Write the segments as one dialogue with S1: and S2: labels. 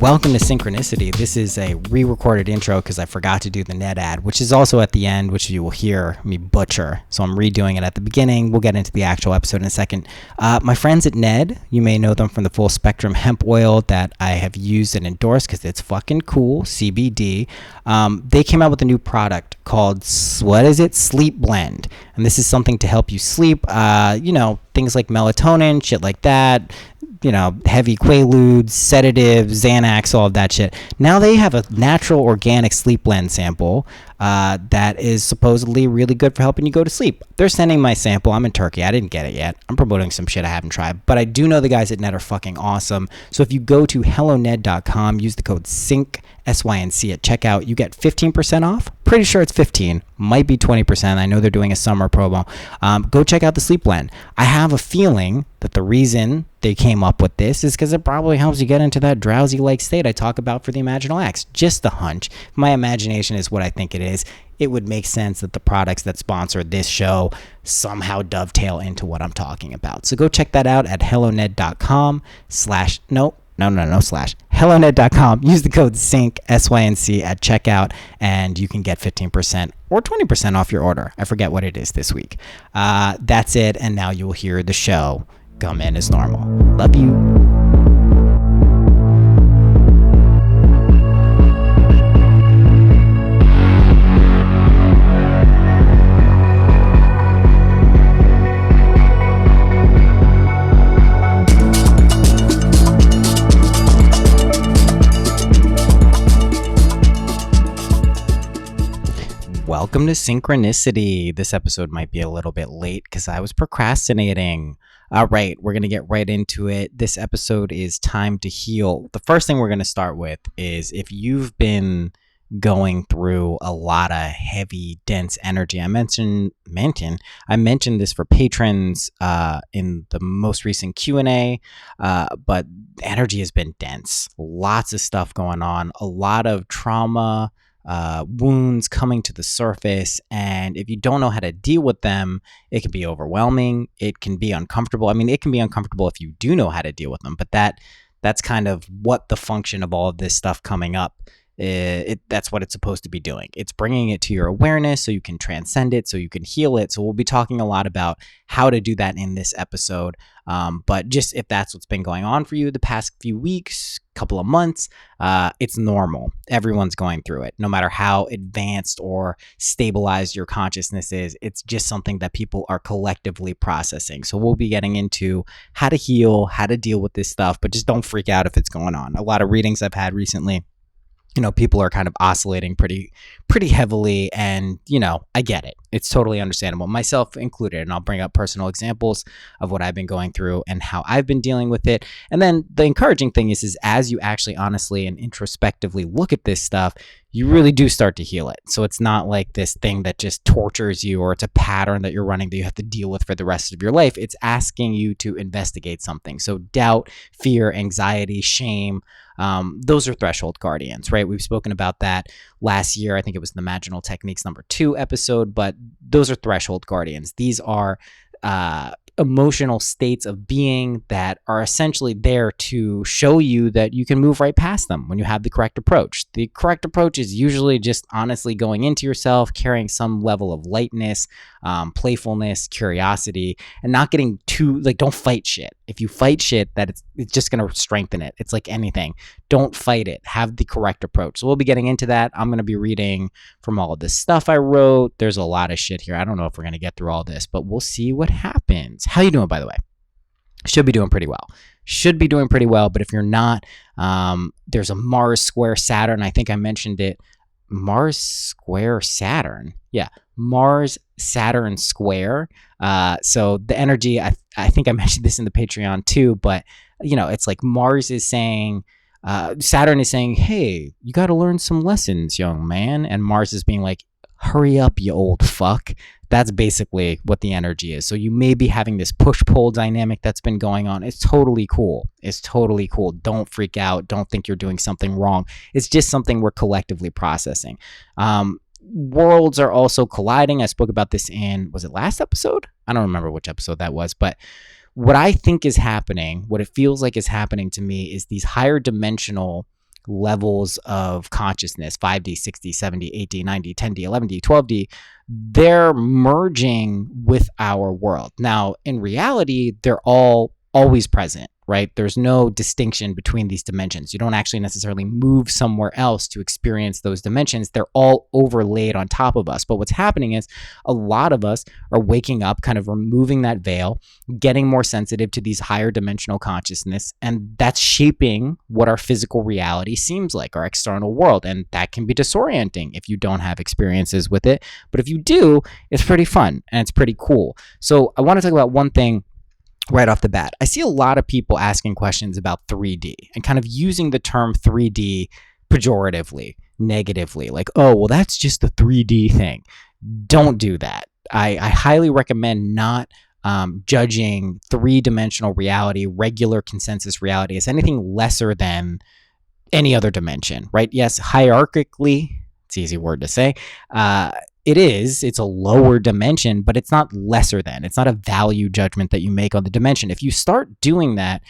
S1: Welcome to Synchronicity. This is a re-recorded intro because I forgot to do the Ned ad, which is also at the end, which you will hear me butcher. So I'm redoing it at the beginning. We'll get into the actual episode in a second. My friends at Ned, you may know them from the Full Spectrum Hemp Oil that I have used and endorsed because it's fucking cool, CBD. They came out with a new product called, Sleep Blend. And this is something to help you sleep, things like melatonin, shit like that. Heavy Quaaludes, sedatives, Xanax, all of that shit. Now they have a natural organic sleep blend sample that is supposedly really good for helping you go to sleep. They're sending my sample. I'm in Turkey. I didn't get it yet. I'm promoting some shit I haven't tried, but I do know the guys at Ned are fucking awesome. So if you go to helloned.com, use the code SYNC, SYNC at checkout, you get 15% off. Pretty sure it's 15, might be 20%. I know they're doing a summer promo. Go check out the Sleep Blend. I have a feeling that the reason they came up with this is because it probably helps you get into that drowsy-like state I talk about for the Imaginal X. Just a hunch. My imagination is what I think it is. It would make sense that the products that sponsor this show somehow dovetail into what I'm talking about. So go check that out at helloned.com helloned.com. Use the code SYNC, SYNC at checkout, and you can get 15% or 20% off your order. I forget what it is this week. That's it, and now you will hear the show come in as normal. Love you. Welcome to Synchronicity. This episode might be a little bit late because I was procrastinating. All right, we're going to get right into it. This episode is Time to Heal. The first thing we're going to start with is if you've been going through a lot of heavy, dense energy. I mentioned this for patrons in the most recent Q&A, but energy has been dense. Lots of stuff going on, a lot of trauma, wounds coming to the surface, and if you don't know how to deal with them, it can be overwhelming. It can be uncomfortable. I mean, it can be uncomfortable if you do know how to deal with them, but that's kind of what the function of all of this stuff coming up. That's what it's supposed to be doing. It's bringing it to your awareness so you can transcend it, so you can heal it. So we'll be talking a lot about how to do that in this episode. But just if that's what's been going on for you the past few weeks, couple of months, it's normal. Everyone's going through it. No matter how advanced or stabilized your consciousness is, it's just something that people are collectively processing. So we'll be getting into how to heal, how to deal with this stuff, but just don't freak out if it's going on. A lot of readings I've had recently, people are kind of oscillating pretty heavily, and, I get it. It's totally understandable, myself included, and I'll bring up personal examples of what I've been going through and how I've been dealing with it. And then the encouraging thing is as you actually honestly and introspectively look at this stuff, you really do start to heal it. So it's not like this thing that just tortures you, or it's a pattern that you're running that you have to deal with for the rest of your life. It's asking you to investigate something. So doubt, fear, anxiety, shame, those are threshold guardians, right? We've spoken about that last year. I think it was the Imaginal Techniques #2 episode, but those are threshold guardians. These are emotional states of being that are essentially there to show you that you can move right past them when you have the correct approach. The correct approach is usually just honestly going into yourself, carrying some level of lightness, playfulness, curiosity, and not getting too, don't fight shit. If you fight shit, it's just going to strengthen it. It's like anything. Don't fight it. Have the correct approach. So we'll be getting into that. I'm going to be reading from all of this stuff I wrote. There's a lot of shit here. I don't know if we're going to get through all this, but we'll see what happens. How you doing, by the way? Should be doing pretty well. But if you're not, there's a Mars square Saturn. I think I mentioned it. Mars square Saturn. Yeah. Mars Saturn square. So the energy, I think I mentioned this in the Patreon too, but it's like Mars is saying, Saturn is saying, hey, you got to learn some lessons, young man. And Mars is being like, hurry up, you old fuck. That's basically what the energy is. So you may be having this push-pull dynamic that's been going on. It's totally cool. Don't freak out. Don't think you're doing something wrong. It's just something we're collectively processing. Worlds are also colliding. I spoke about this in, was it last episode? I don't remember which episode that was, but what I think is happening, what it feels like is happening to me, is these higher dimensional levels of consciousness, 5D, 6D, 7D, 8D, 9D, 10D, 11D, 12D, they're merging with our world. Now, in reality, they're all always present, right? There's no distinction between these dimensions. You don't actually necessarily move somewhere else to experience those dimensions. They're all overlaid on top of us. But what's happening is a lot of us are waking up, kind of removing that veil, getting more sensitive to these higher dimensional consciousness, and that's shaping what our physical reality seems like, our external world. And that can be disorienting if you don't have experiences with it. But if you do, it's pretty fun and it's pretty cool. So I want to talk about one thing right off the bat. I see a lot of people asking questions about 3D and kind of using the term 3D pejoratively, negatively, like, oh, well, that's just the 3D thing. Don't do that. I highly recommend not judging three-dimensional reality, regular consensus reality, as anything lesser than any other dimension, right? Yes, hierarchically, it's an easy word to say, it's a lower dimension, but it's not lesser than. It's not a value judgment that you make on the dimension. If you start doing that,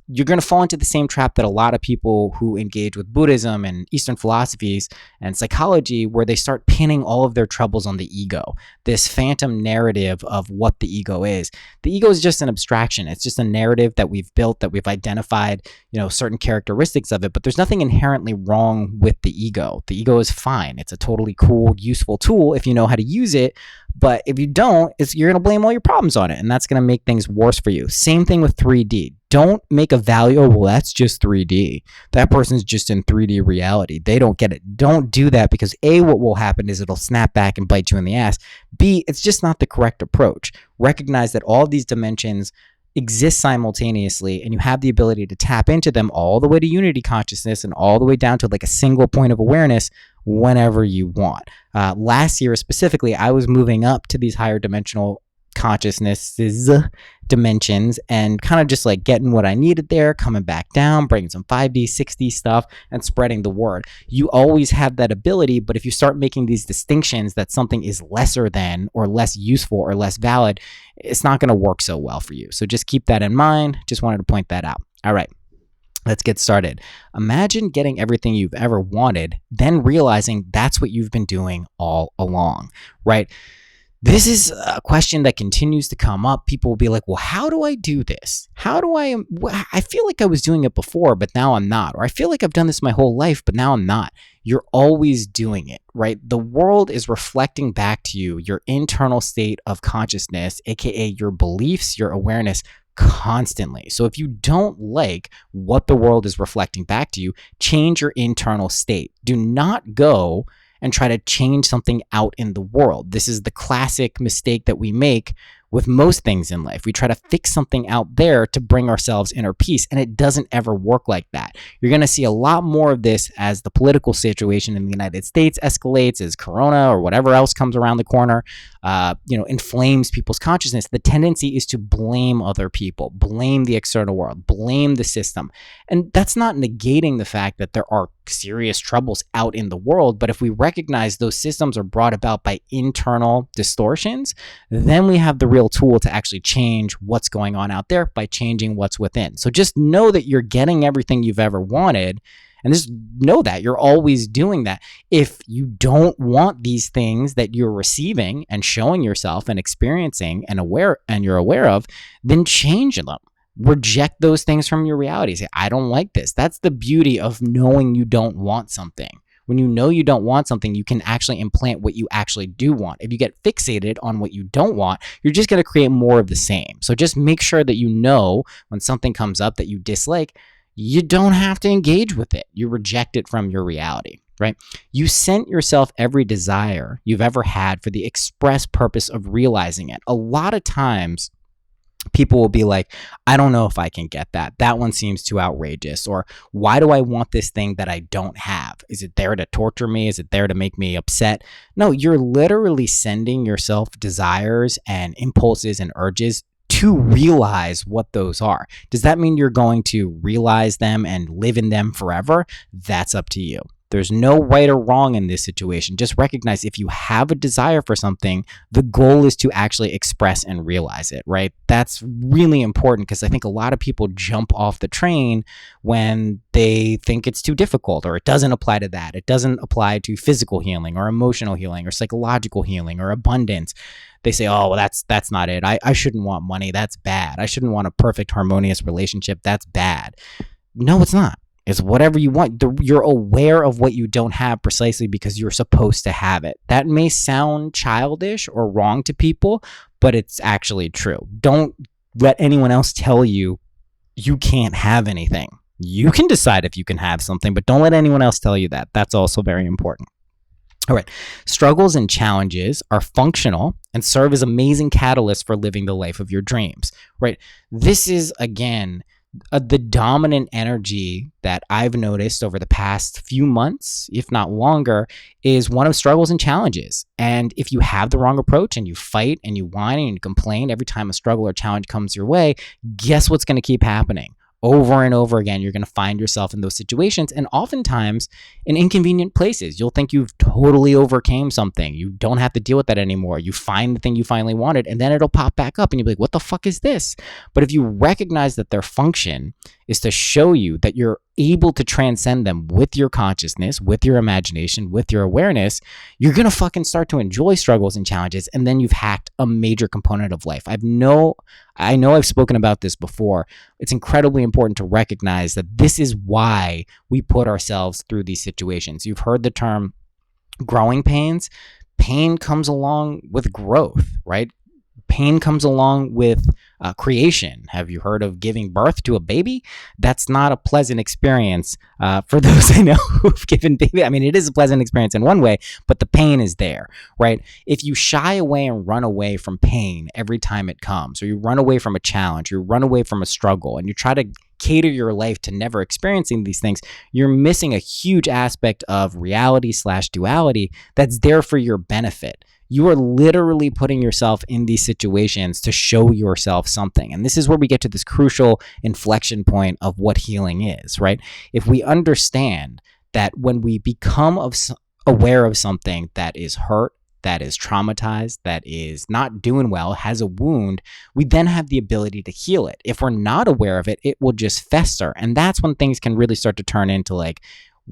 S1: you're going to fall into the same trap that a lot of people who engage with Buddhism and Eastern philosophies and psychology, where they start pinning all of their troubles on the ego, this phantom narrative of what the ego is. The ego is just an abstraction. It's just a narrative that we've built, that we've identified, certain characteristics of it, but there's nothing inherently wrong with the ego. The ego is fine. It's a totally cool, useful tool if you know how to use it. But if you don't, you're going to blame all your problems on it, and that's going to make things worse for you. Same thing with 3D. Don't make a value, oh, well, that's just 3D. That person's just in 3D reality. They don't get it. Don't do that, because A, what will happen is it'll snap back and bite you in the ass. B, it's just not the correct approach. Recognize that all these dimensions exist simultaneously, and you have the ability to tap into them all the way to unity consciousness and all the way down to like a single point of awareness whenever you want. Last year specifically, I was moving up to these higher dimensional consciousnesses dimensions and kind of just like getting what I needed there, coming back down, bringing some 5D, 6D stuff, and spreading the word. You always have that ability, but if you start making these distinctions that something is lesser than or less useful or less valid, it's not going to work so well for you. So just keep that in mind. Just wanted to point that out. All right. Let's get started. Imagine getting everything you've ever wanted, then realizing that's what you've been doing all along, right? This is a question that continues to come up. People will be like, well, how do I do this? I feel like I was doing it before, but now I'm not. Or I feel like I've done this my whole life, but now I'm not. You're always doing it, right? The world is reflecting back to you your internal state of consciousness, aka your beliefs, your awareness, constantly. So if you don't like what the world is reflecting back to you, change your internal state. Do not go and try to change something out in the world. This is the classic mistake that we make with most things in life. We try to fix something out there to bring ourselves inner peace, and it doesn't ever work like that. You're going to see a lot more of this as the political situation in the United States escalates, as Corona or whatever else comes around the corner, inflames people's consciousness. The tendency is to blame other people, blame the external world, blame the system. And that's not negating the fact that there are serious troubles out in the world, but if we recognize those systems are brought about by internal distortions, then we have the real tool to actually change what's going on out there by changing what's within. So just know that you're getting everything you've ever wanted, and just know that you're always doing that. If you don't want these things that you're receiving and showing yourself and experiencing and you're aware of, then change them. Reject those things from your reality. Say, I don't like this. That's the beauty of knowing you don't want something. When you know you don't want something, you can actually implant what you actually do want. If you get fixated on what you don't want, you're just going to create more of the same. So just make sure that you know when something comes up that you dislike, you don't have to engage with it. You reject it from your reality, right? You sent yourself every desire you've ever had for the express purpose of realizing it. A lot of times, people will be like, I don't know if I can get that. That one seems too outrageous. Or why do I want this thing that I don't have? Is it there to torture me? Is it there to make me upset? No, you're literally sending yourself desires and impulses and urges to realize what those are. Does that mean you're going to realize them and live in them forever? That's up to you. There's no right or wrong in this situation. Just recognize if you have a desire for something, the goal is to actually express and realize it, right? That's really important because I think a lot of people jump off the train when they think it's too difficult or it doesn't apply to that. It doesn't apply to physical healing or emotional healing or psychological healing or abundance. They say, oh, well, that's not it. I shouldn't want money. That's bad. I shouldn't want a perfect, harmonious relationship. That's bad. No, it's not. It's whatever you want. You're aware of what you don't have precisely because you're supposed to have it. That may sound childish or wrong to people, but it's actually true. Don't let anyone else tell you you can't have anything. You can decide if you can have something, but don't let anyone else tell you that. That's also very important. All right. Struggles and challenges are functional and serve as amazing catalysts for living the life of your dreams, right? This is, again, the dominant energy that I've noticed over the past few months, if not longer, is one of struggles and challenges. And if you have the wrong approach and you fight and you whine and you complain every time a struggle or challenge comes your way, guess what's going to keep happening? Over and over again, you're going to find yourself in those situations, and oftentimes in inconvenient places. You'll think you've totally overcame something. You don't have to deal with that anymore. You find the thing you finally wanted, and then it'll pop back up, and you'll be like, what the fuck is this? But if you recognize that their function is to show you that you're able to transcend them with your consciousness, with your imagination, with your awareness, you're going to fucking start to enjoy struggles and challenges, and then you've hacked a major component of life. I know I've spoken about this before. It's incredibly important to recognize that this is why we put ourselves through these situations. You've heard the term growing pains. Pain comes along with growth, right? Pain comes along with creation. Have you heard of giving birth to a baby? That's not a pleasant experience for those I know who've given baby. I mean, it is a pleasant experience in one way, but the pain is there, right? If you shy away and run away from pain every time it comes, or you run away from a challenge, you run away from a struggle, and you try to cater your life to never experiencing these things, you're missing a huge aspect of reality/duality that's there for your benefit. You are literally putting yourself in these situations to show yourself something. And this is where we get to this crucial inflection point of what healing is, right? If we understand that when we become aware of something that is hurt, that is traumatized, that is not doing well, has a wound, we then have the ability to heal it. If we're not aware of it, it will just fester. And that's when things can really start to turn into like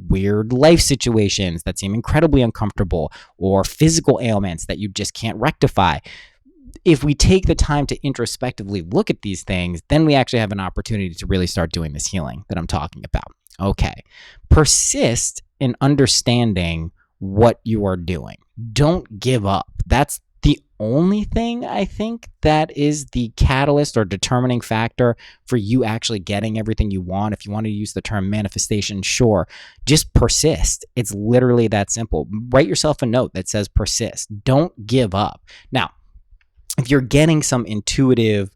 S1: weird life situations that seem incredibly uncomfortable, or physical ailments that you just can't rectify. If we take the time to introspectively look at these things, then we actually have an opportunity to really start doing this healing that I'm talking about. Okay. Persist in understanding what you are doing. Don't give up. That's the only thing I think that is the catalyst or determining factor for you actually getting everything you want. If you want to use the term manifestation, sure. Just persist. It's literally that simple. Write yourself a note that says persist. Don't give up. Now, if you're getting some intuitive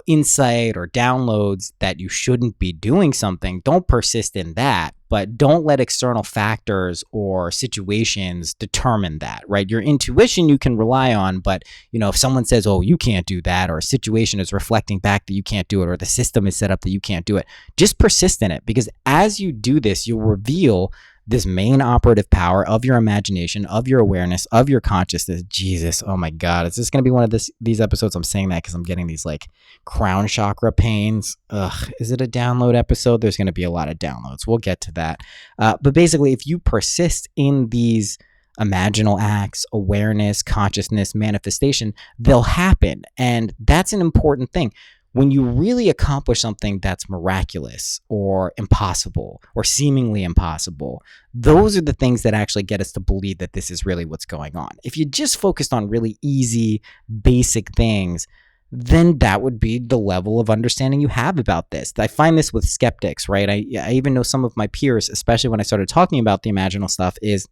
S1: insight or downloads that you shouldn't be doing something, don't persist in that, but don't let external factors or situations determine that, right? Your intuition you can rely on, but if someone says, oh, you can't do that, or a situation is reflecting back that you can't do it, or the system is set up that you can't do it, just persist in it, because as you do this, you'll reveal this main operative power of your imagination, of your awareness, of your consciousness. Jesus, oh my God. Is this going to be one of these episodes? I'm saying that because I'm getting these like crown chakra pains. Ugh, is it a download episode? There's going to be a lot of downloads. We'll get to that. But basically, if you persist in these imaginal acts, awareness, consciousness, manifestation, they'll happen. And that's an important thing. When you really accomplish something that's miraculous or impossible or seemingly impossible, those are the things that actually get us to believe that this is really what's going on. If you just focused on really easy, basic things, then that would be the level of understanding you have about this. I find this with skeptics, right? I even know some of my peers, especially when I started talking about the imaginal stuff, is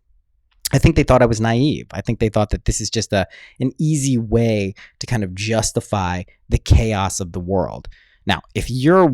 S1: I think they thought I was naive. I think they thought that this is just an easy way to kind of justify the chaos of the world. Now, if you're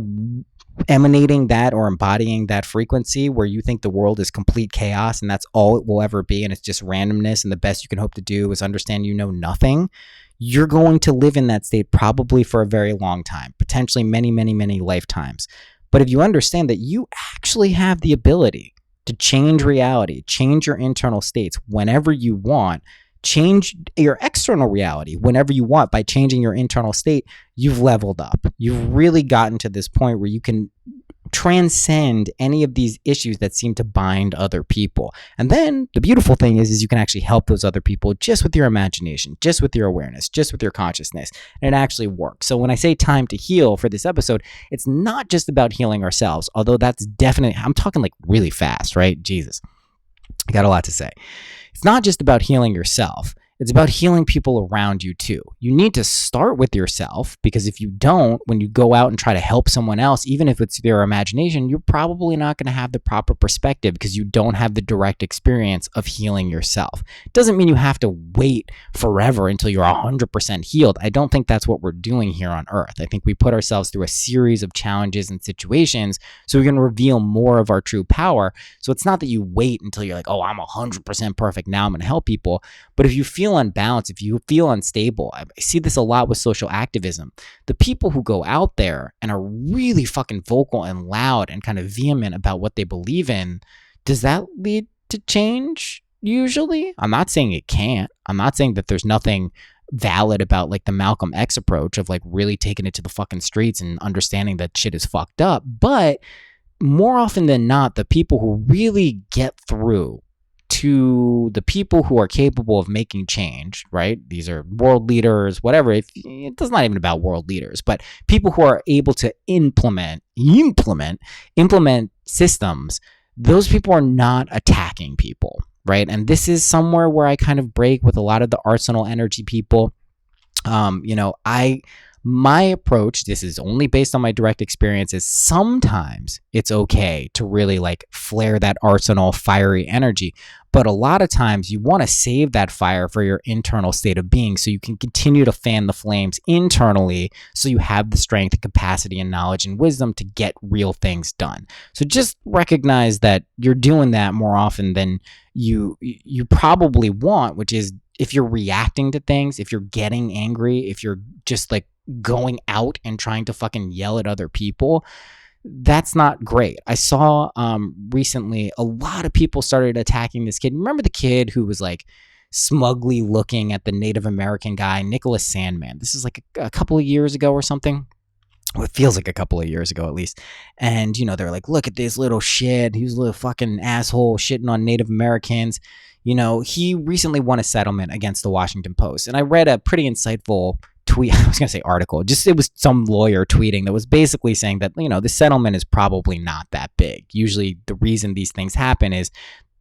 S1: emanating that or embodying that frequency where you think the world is complete chaos and that's all it will ever be, and it's just randomness, and the best you can hope to do is understand you know nothing, you're going to live in that state probably for a very long time, potentially many, many, many lifetimes. But if you understand that you actually have the ability to change reality, change your internal states whenever you want, change your external reality whenever you want. By changing your internal state, you've leveled up. You've really gotten to this point where you can transcend any of these issues that seem to bind other people. And then the beautiful thing is you can actually help those other people just with your imagination, just with your awareness, just with your consciousness. And it actually works. So when I say time to heal for this episode, it's not just about healing ourselves, although that's definitely, I'm talking like really fast, right? Jesus, I got a lot to say. It's not just about healing yourself. It's about healing people around you too. You need to start with yourself, because if you don't, when you go out and try to help someone else, even if it's their imagination, you're probably not going to have the proper perspective because you don't have the direct experience of healing yourself. It doesn't mean you have to wait forever until you're 100% healed. I don't think that's what we're doing here on Earth. I think we put ourselves through a series of challenges and situations so we can reveal more of our true power. So it's not that you wait until you're like, oh, I'm 100% perfect, now I'm going to help people. But if you feel unbalanced, if you feel unstable, I see this a lot with social activism. The people who go out there and are really fucking vocal and loud and kind of vehement about what they believe in, does that lead to change? Usually. I'm not saying it can't. I'm not saying that there's nothing valid about like the Malcolm X approach of like really taking it to the fucking streets and understanding that shit is fucked up. But more often than not, the people who really get through to the people who are capable of making change, right? These are world leaders, whatever. It's not even about world leaders, but people who are able to implement systems. Those people are not attacking people, right? And this is somewhere where I kind of break with a lot of the Arsenal energy people. My approach, this is only based on my direct experience, is sometimes it's okay to really like flare that Arsenal fiery energy. But a lot of times you want to save that fire for your internal state of being so you can continue to fan the flames internally, so you have the strength and capacity and knowledge and wisdom to get real things done. So just recognize that you're doing that more often than you probably want, which is if you're reacting to things, if you're getting angry, if you're just like going out and trying to fucking yell at other people, that's not great. I saw recently a lot of people started attacking this kid. Remember the kid who was like smugly looking at the Native American guy, Nicholas Sandmann? This is like a couple of years ago or something. Well, it feels like a couple of years ago at least. And, they're like, look at this little shit. He was a little fucking asshole shitting on Native Americans. He recently won a settlement against the Washington Post. And I read a pretty insightful tweet. I was going to say article. It was some lawyer tweeting that was basically saying that, the settlement is probably not that big. Usually the reason these things happen is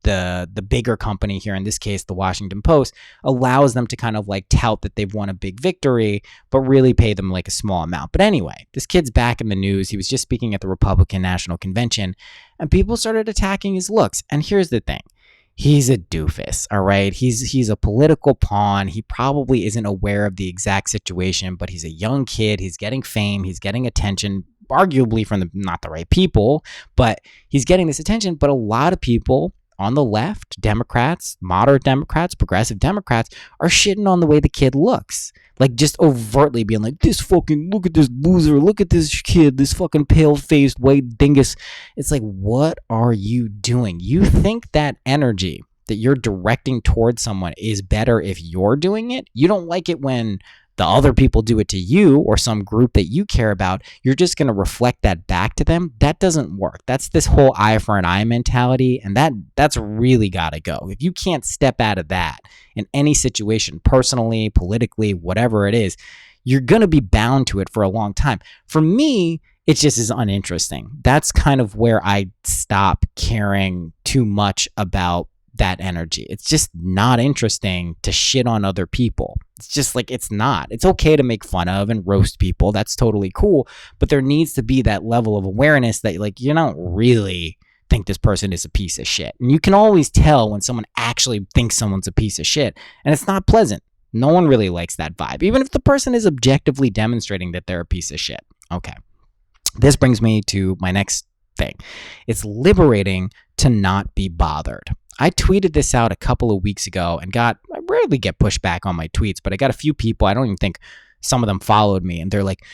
S1: the bigger company, here in this case the Washington Post, allows them to kind of like tout that they've won a big victory, but really pay them like a small amount. But anyway, this kid's back in the news. He was just speaking at the Republican National Convention, and people started attacking his looks. And here's the thing. He's a doofus, all right? He's a political pawn. He probably isn't aware of the exact situation, but he's a young kid. He's getting fame. He's getting attention, arguably from not the right people, but he's getting this attention. But a lot of people on the left, Democrats, moderate Democrats, progressive Democrats, are shitting on the way the kid looks. Like just overtly being like, look at this loser, look at this kid, this fucking pale-faced white dingus. It's like, what are you doing? You think that energy that you're directing towards someone is better if you're doing it? You don't like it when the other people do it to you or some group that you care about. You're just going to reflect that back to them. That doesn't work. That's this whole eye for an eye mentality, and that's really got to go. If you can't step out of that in any situation, personally, politically, whatever it is, you're going to be bound to it for a long time. For me, it just is uninteresting. That's kind of where I stop caring too much about that energy. It's just not interesting to shit on other people. It's just like, it's not. It's okay to make fun of and roast people. That's totally cool. But there needs to be that level of awareness that like, you don't really think this person is a piece of shit. And you can always tell when someone actually thinks someone's a piece of shit. And it's not pleasant. No one really likes that vibe, even if the person is objectively demonstrating that they're a piece of shit. Okay. This brings me to my next thing. It's liberating to not be bothered. I tweeted this out a couple of weeks ago and I rarely get pushback on my tweets, but I got a few people, I don't even think some of them followed me and they're like,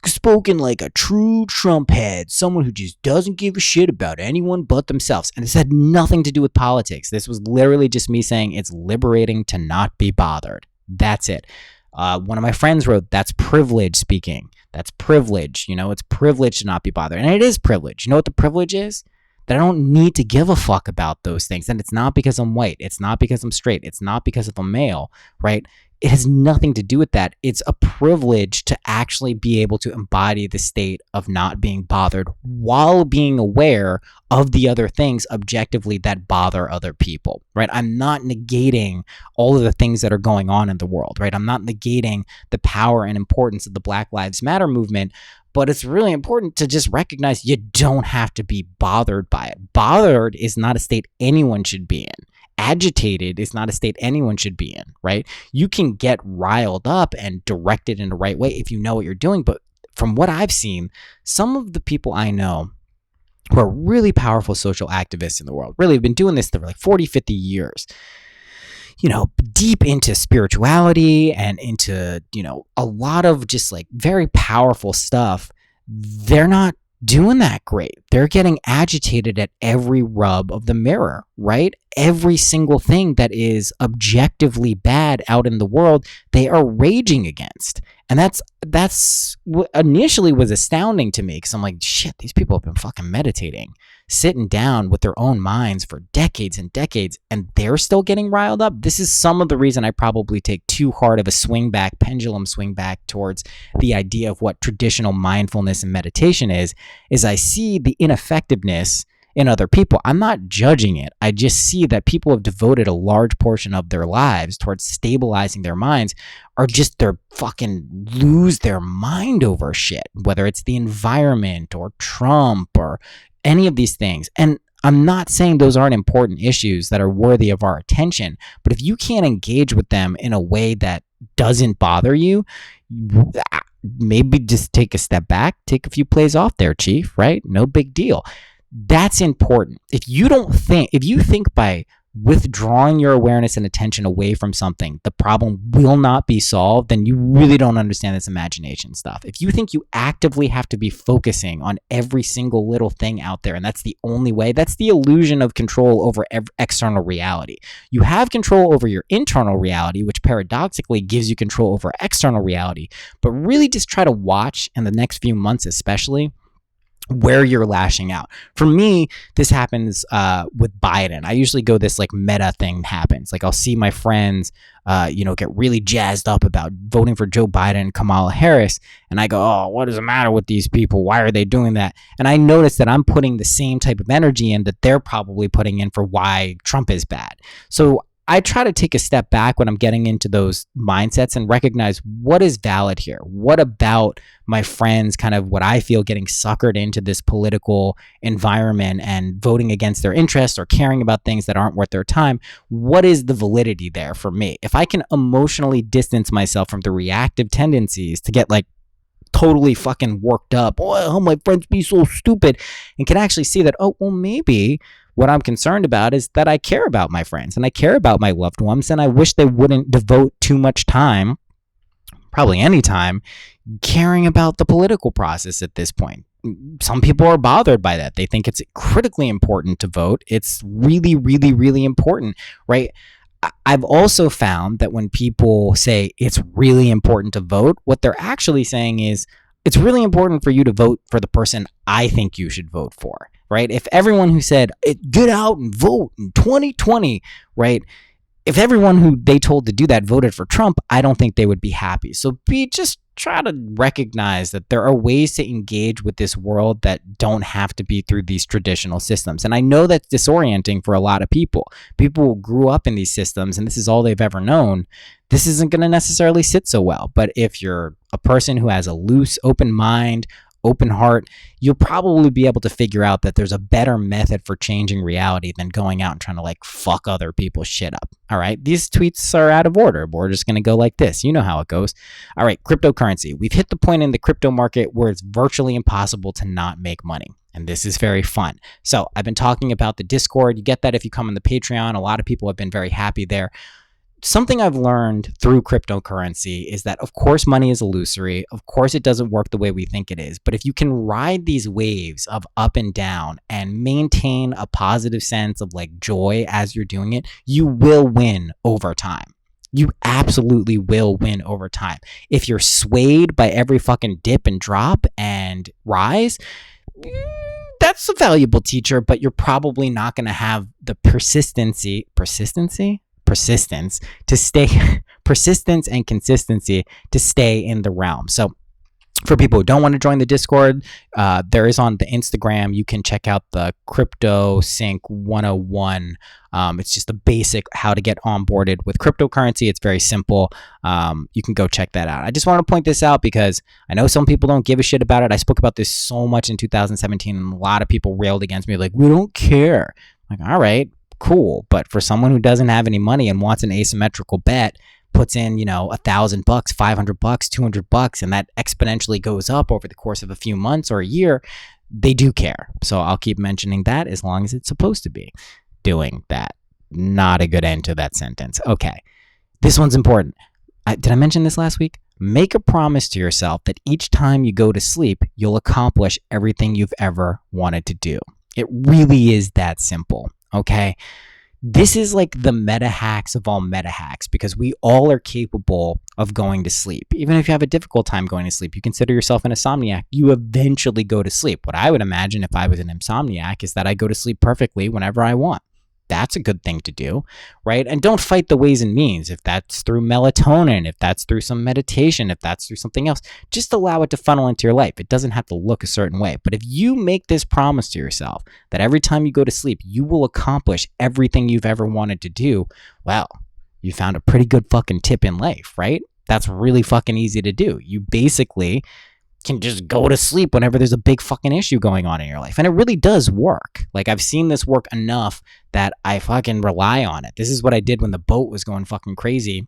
S1: spoken like a true Trump head, someone who just doesn't give a shit about anyone but themselves. And this had nothing to do with politics. This was literally just me saying it's liberating to not be bothered. That's it. One of my friends wrote, that's privilege speaking. That's privilege. It's privilege to not be bothered. And it is privilege. You know what the privilege is? That I don't need to give a fuck about those things. And it's not because I'm white. It's not because I'm straight. It's not because of a male, right? It has nothing to do with that. It's a privilege to actually be able to embody the state of not being bothered while being aware of the other things objectively that bother other people, right? I'm not negating all of the things that are going on in the world, right? I'm not negating the power and importance of the Black Lives Matter movement, but it's really important to just recognize you don't have to be bothered by it. Bothered is not a state anyone should be in. Agitated is not a state anyone should be in, right? You can get riled up and directed in the right way if you know what you're doing. But from what I've seen, some of the people I know who are really powerful social activists in the world, really have been doing this for like 40, 50 years, deep into spirituality and into, a lot of just like very powerful stuff. They're not doing that great. They're getting agitated at every rub of the mirror, right? Every single thing that is objectively bad out in the world, they are raging against. And that's what initially was astounding to me, because I'm like, shit, these people have been fucking meditating, sitting down with their own minds for decades and decades, and they're still getting riled up. This is some of the reason I probably take too hard of a pendulum swing back towards the idea of what traditional mindfulness and meditation is I see the ineffectiveness in other people. I'm not judging it. I just see that people have devoted a large portion of their lives towards stabilizing their minds, or just they're fucking lose their mind over shit, whether it's the environment or Trump or any of these things. And I'm not saying those aren't important issues that are worthy of our attention, but if you can't engage with them in a way that doesn't bother you, maybe just take a step back, take a few plays off there, chief, right? No big deal. That's important. If you think by withdrawing your awareness and attention away from something, the problem will not be solved, then you really don't understand this imagination stuff. If you think you actively have to be focusing on every single little thing out there, and that's the only way, that's the illusion of control over external reality. You have control over your internal reality, which paradoxically gives you control over external reality. But really just try to watch, in the next few months especially, where you're lashing out. For me, this happens with Biden. I usually go this like meta thing happens. Like I'll see my friends, get really jazzed up about voting for Joe Biden and Kamala Harris. And I go, oh, what is the matter with these people? Why are they doing that? And I notice that I'm putting the same type of energy in that they're probably putting in for why Trump is bad. So I try to take a step back when I'm getting into those mindsets and recognize what is valid here. What about my friends, kind of what I feel getting suckered into this political environment and voting against their interests or caring about things that aren't worth their time? What is the validity there for me? If I can emotionally distance myself from the reactive tendencies to get like totally fucking worked up, oh, how my friends be so stupid, and can actually see that, oh, well, maybe what I'm concerned about is that I care about my friends and I care about my loved ones, and I wish they wouldn't devote too much time, probably any time, caring about the political process at this point. Some people are bothered by that. They think it's critically important to vote. It's really, really, really important, right? I've also found that when people say it's really important to vote, what they're actually saying is it's really important for you to vote for the person I think you should vote for, right? If everyone who said, get out and vote in 2020, right? If everyone who they told to do that voted for Trump, I don't think they would be happy. So just try to recognize that there are ways to engage with this world that don't have to be through these traditional systems. And I know that's disorienting for a lot of people. People who grew up in these systems and this is all they've ever known. This isn't going to necessarily sit so well. But if you're a person who has a loose, open mind, open heart, you'll probably be able to figure out that there's a better method for changing reality than going out and trying to like fuck other people's shit up. All right. These tweets are out of order. We're just going to go like this. You know how it goes. All right. Cryptocurrency. We've hit the point in the crypto market where it's virtually impossible to not make money. And this is very fun. So I've been talking about the Discord. You get that if you come on the Patreon. A lot of people have been very happy there. something I've learned through cryptocurrency is that, of course, money is illusory. Of course, it doesn't work the way we think it is. But if you can ride these waves of up and down and maintain a positive sense of like joy as you're doing it, you will win over time. You absolutely will win over time. If you're swayed by every fucking dip and drop and rise, that's a valuable teacher, but you're probably not going to have the persistence to stay, persistence and consistency to stay in the realm. So for people who don't want to join the Discord, there is on the Instagram. You can check out the Crypto Sync 101. It's just a basic how to get onboarded with cryptocurrency. It's very simple. You can go check that out. I just want to point this out because I know some people don't give a shit about it. I spoke about this so much in 2017, and a lot of people railed against me like, we don't care. I'm like, all right, cool. But for someone who doesn't have any money and wants an asymmetrical bet, puts in, $1,000, $500, $200, and that exponentially goes up over the course of a few months or a year, they do care. So I'll keep mentioning that as long as it's supposed to be doing that. Not a good end to that sentence. Okay. This one's important. Did I mention this last week? Make a promise to yourself that each time you go to sleep, you'll accomplish everything you've ever wanted to do. It really is that simple. Okay. This is like the meta hacks of all meta hacks because we all are capable of going to sleep. Even if you have a difficult time going to sleep, you consider yourself an insomniac, you eventually go to sleep. What I would imagine if I was an insomniac is that I go to sleep perfectly whenever I want. That's a good thing to do, right? And don't fight the ways and means. If that's through melatonin, if that's through some meditation, if that's through something else, just allow it to funnel into your life. It doesn't have to look a certain way. But if you make this promise to yourself that every time you go to sleep, you will accomplish everything you've ever wanted to do, well, you found a pretty good fucking tip in life, right? That's really fucking easy to do. You basically can just go to sleep whenever there's a big fucking issue going on in your life. And it really does work. Like, I've seen this work enough that I fucking rely on it. This is what I did when the boat was going fucking crazy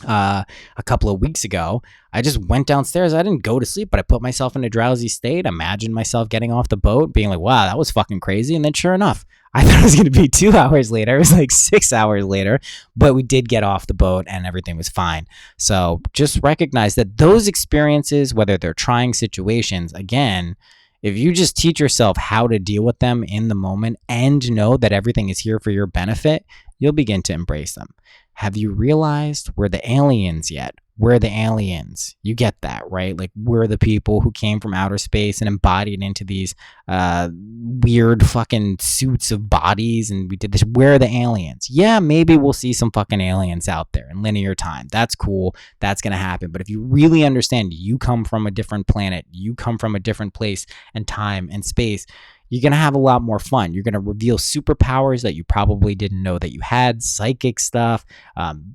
S1: a couple of weeks ago. I just went downstairs. I didn't go to sleep, but I put myself in a drowsy state, imagined myself getting off the boat, being like, wow, that was fucking crazy. And then sure enough, I thought it was going to be 2 hours later. It was like 6 hours later, but we did get off the boat and everything was fine. So just recognize that those experiences, whether they're trying situations, again, if you just teach yourself how to deal with them in the moment and know that everything is here for your benefit, you'll begin to embrace them. Have you realized we're the aliens yet? We're the aliens. You get that, right? Like, we're the people who came from outer space and embodied into these weird fucking suits of bodies, and we did this. We're the aliens. Yeah, maybe we'll see some fucking aliens out there in linear time. That's cool. That's going to happen. But if you really understand you come from a different planet, you come from a different place and time and space, you're going to have a lot more fun. You're going to reveal superpowers that you probably didn't know that you had, psychic stuff,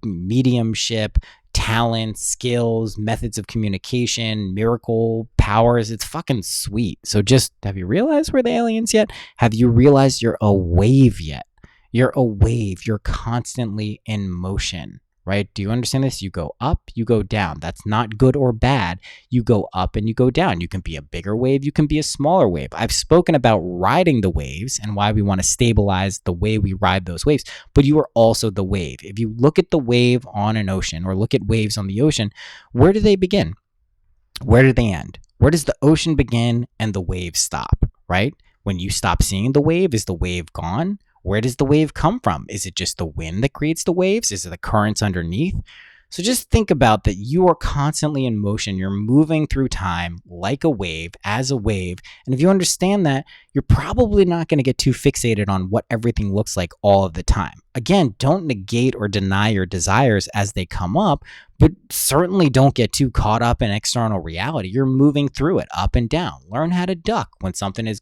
S1: mediumship, talent, skills, methods of communication, miracle powers. It's fucking sweet. So just, have you realized we're the aliens yet? Have you realized you're a wave yet? You're a wave. You're constantly in motion, right? Do you understand this? You go up, you go down. That's not good or bad. You go up and you go down. You can be a bigger wave. You can be a smaller wave. I've spoken about riding the waves and why we want to stabilize the way we ride those waves, but you are also the wave. If you look at the wave on an ocean or look at waves on the ocean, where do they begin? Where do they end? Where does the ocean begin and the wave stop, right? When you stop seeing the wave, is the wave gone? Where does the wave come from? Is it just the wind that creates the waves? Is it the currents underneath? So just think about that you are constantly in motion. You're moving through time like a wave, as a wave. And if you understand that, you're probably not going to get too fixated on what everything looks like all of the time. Again, don't negate or deny your desires as they come up, but certainly don't get too caught up in external reality. You're moving through it up and down. Learn how to duck when something is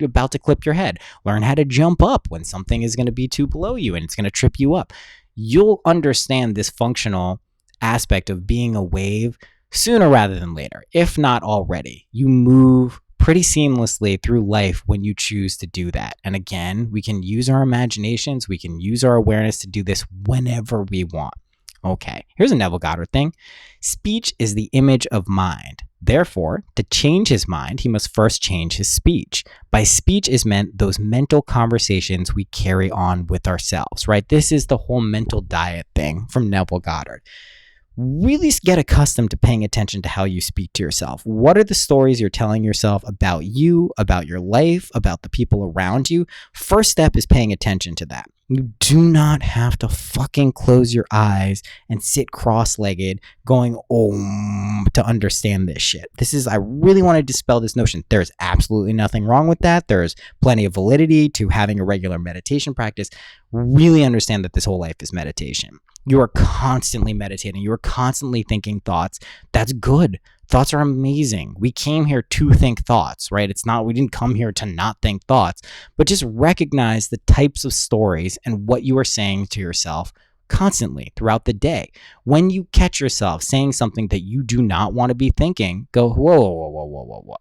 S1: about to clip your head. Learn how to jump up when something is going to be too below you and it's going to trip you up. You'll understand this functional aspect of being a wave sooner rather than later, if not already. You move pretty seamlessly through life when you choose to do that. And again, we can use our imaginations, we can use our awareness to do this whenever we want. Okay, here's a Neville Goddard thing. Speech is the image of mind. Therefore, to change his mind, he must first change his speech. By speech is meant those mental conversations we carry on with ourselves, right? This is the whole mental diet thing from Neville Goddard. Really get accustomed to paying attention to how you speak to yourself. What are the stories you're telling yourself about you, about your life, about the people around you? First step is paying attention to that. You do not have to fucking close your eyes and sit cross-legged going to understand this shit. I really want to dispel this notion. There's absolutely nothing wrong with that. There's plenty of validity to having a regular meditation practice. Really understand that this whole life is meditation. You are constantly meditating. You are constantly thinking thoughts. That's good. Thoughts are amazing. We came here to think thoughts, right? We didn't come here to not think thoughts, but just recognize the types of stories and what you are saying to yourself constantly throughout the day. When you catch yourself saying something that you do not want to be thinking, go, whoa.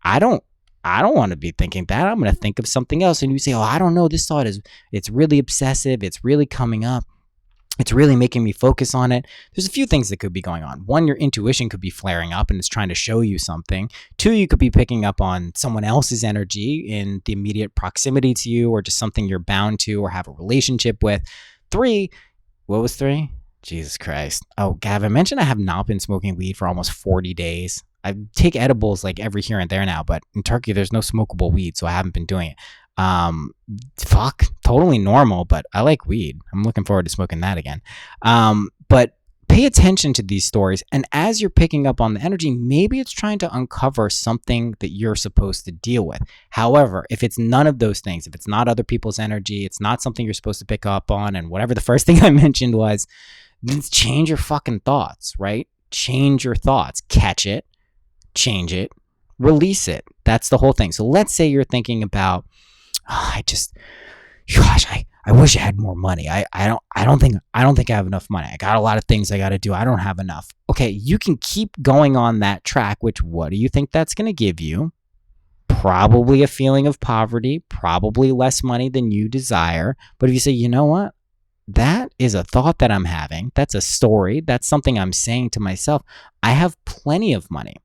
S1: I don't want to be thinking that. I'm going to think of something else. And you say, I don't know. This thought it's really obsessive. It's really coming up. It's really making me focus on it. There's a few things that could be going on. One, your intuition could be flaring up and it's trying to show you something. Two, you could be picking up on someone else's energy in the immediate proximity to you, or just something you're bound to or have a relationship with. Three, what was three? Jesus Christ. Oh, Gav, I mentioned I have not been smoking weed for almost 40 days. I take edibles like every here and there now, but in Turkey, there's no smokable weed, so I haven't been doing it. Totally normal, but I like weed. I'm looking forward to smoking that again. But pay attention to these stories, and as you're picking up on the energy, maybe it's trying to uncover something that you're supposed to deal with. However, if it's none of those things, if it's not other people's energy, it's not something you're supposed to pick up on, and whatever the first thing I mentioned was, change your fucking thoughts, right? Change your thoughts. Catch it, change it, release it. That's the whole thing. So let's say you're thinking about, I wish I had more money. I don't think I have enough money. I got a lot of things I got to do. I don't have enough. Okay, you can keep going on that track, which what do you think that's going to give you? Probably a feeling of poverty, probably less money than you desire. But if you say, you know what? That is a thought that I'm having. That's a story. That's something I'm saying to myself. I have plenty of money.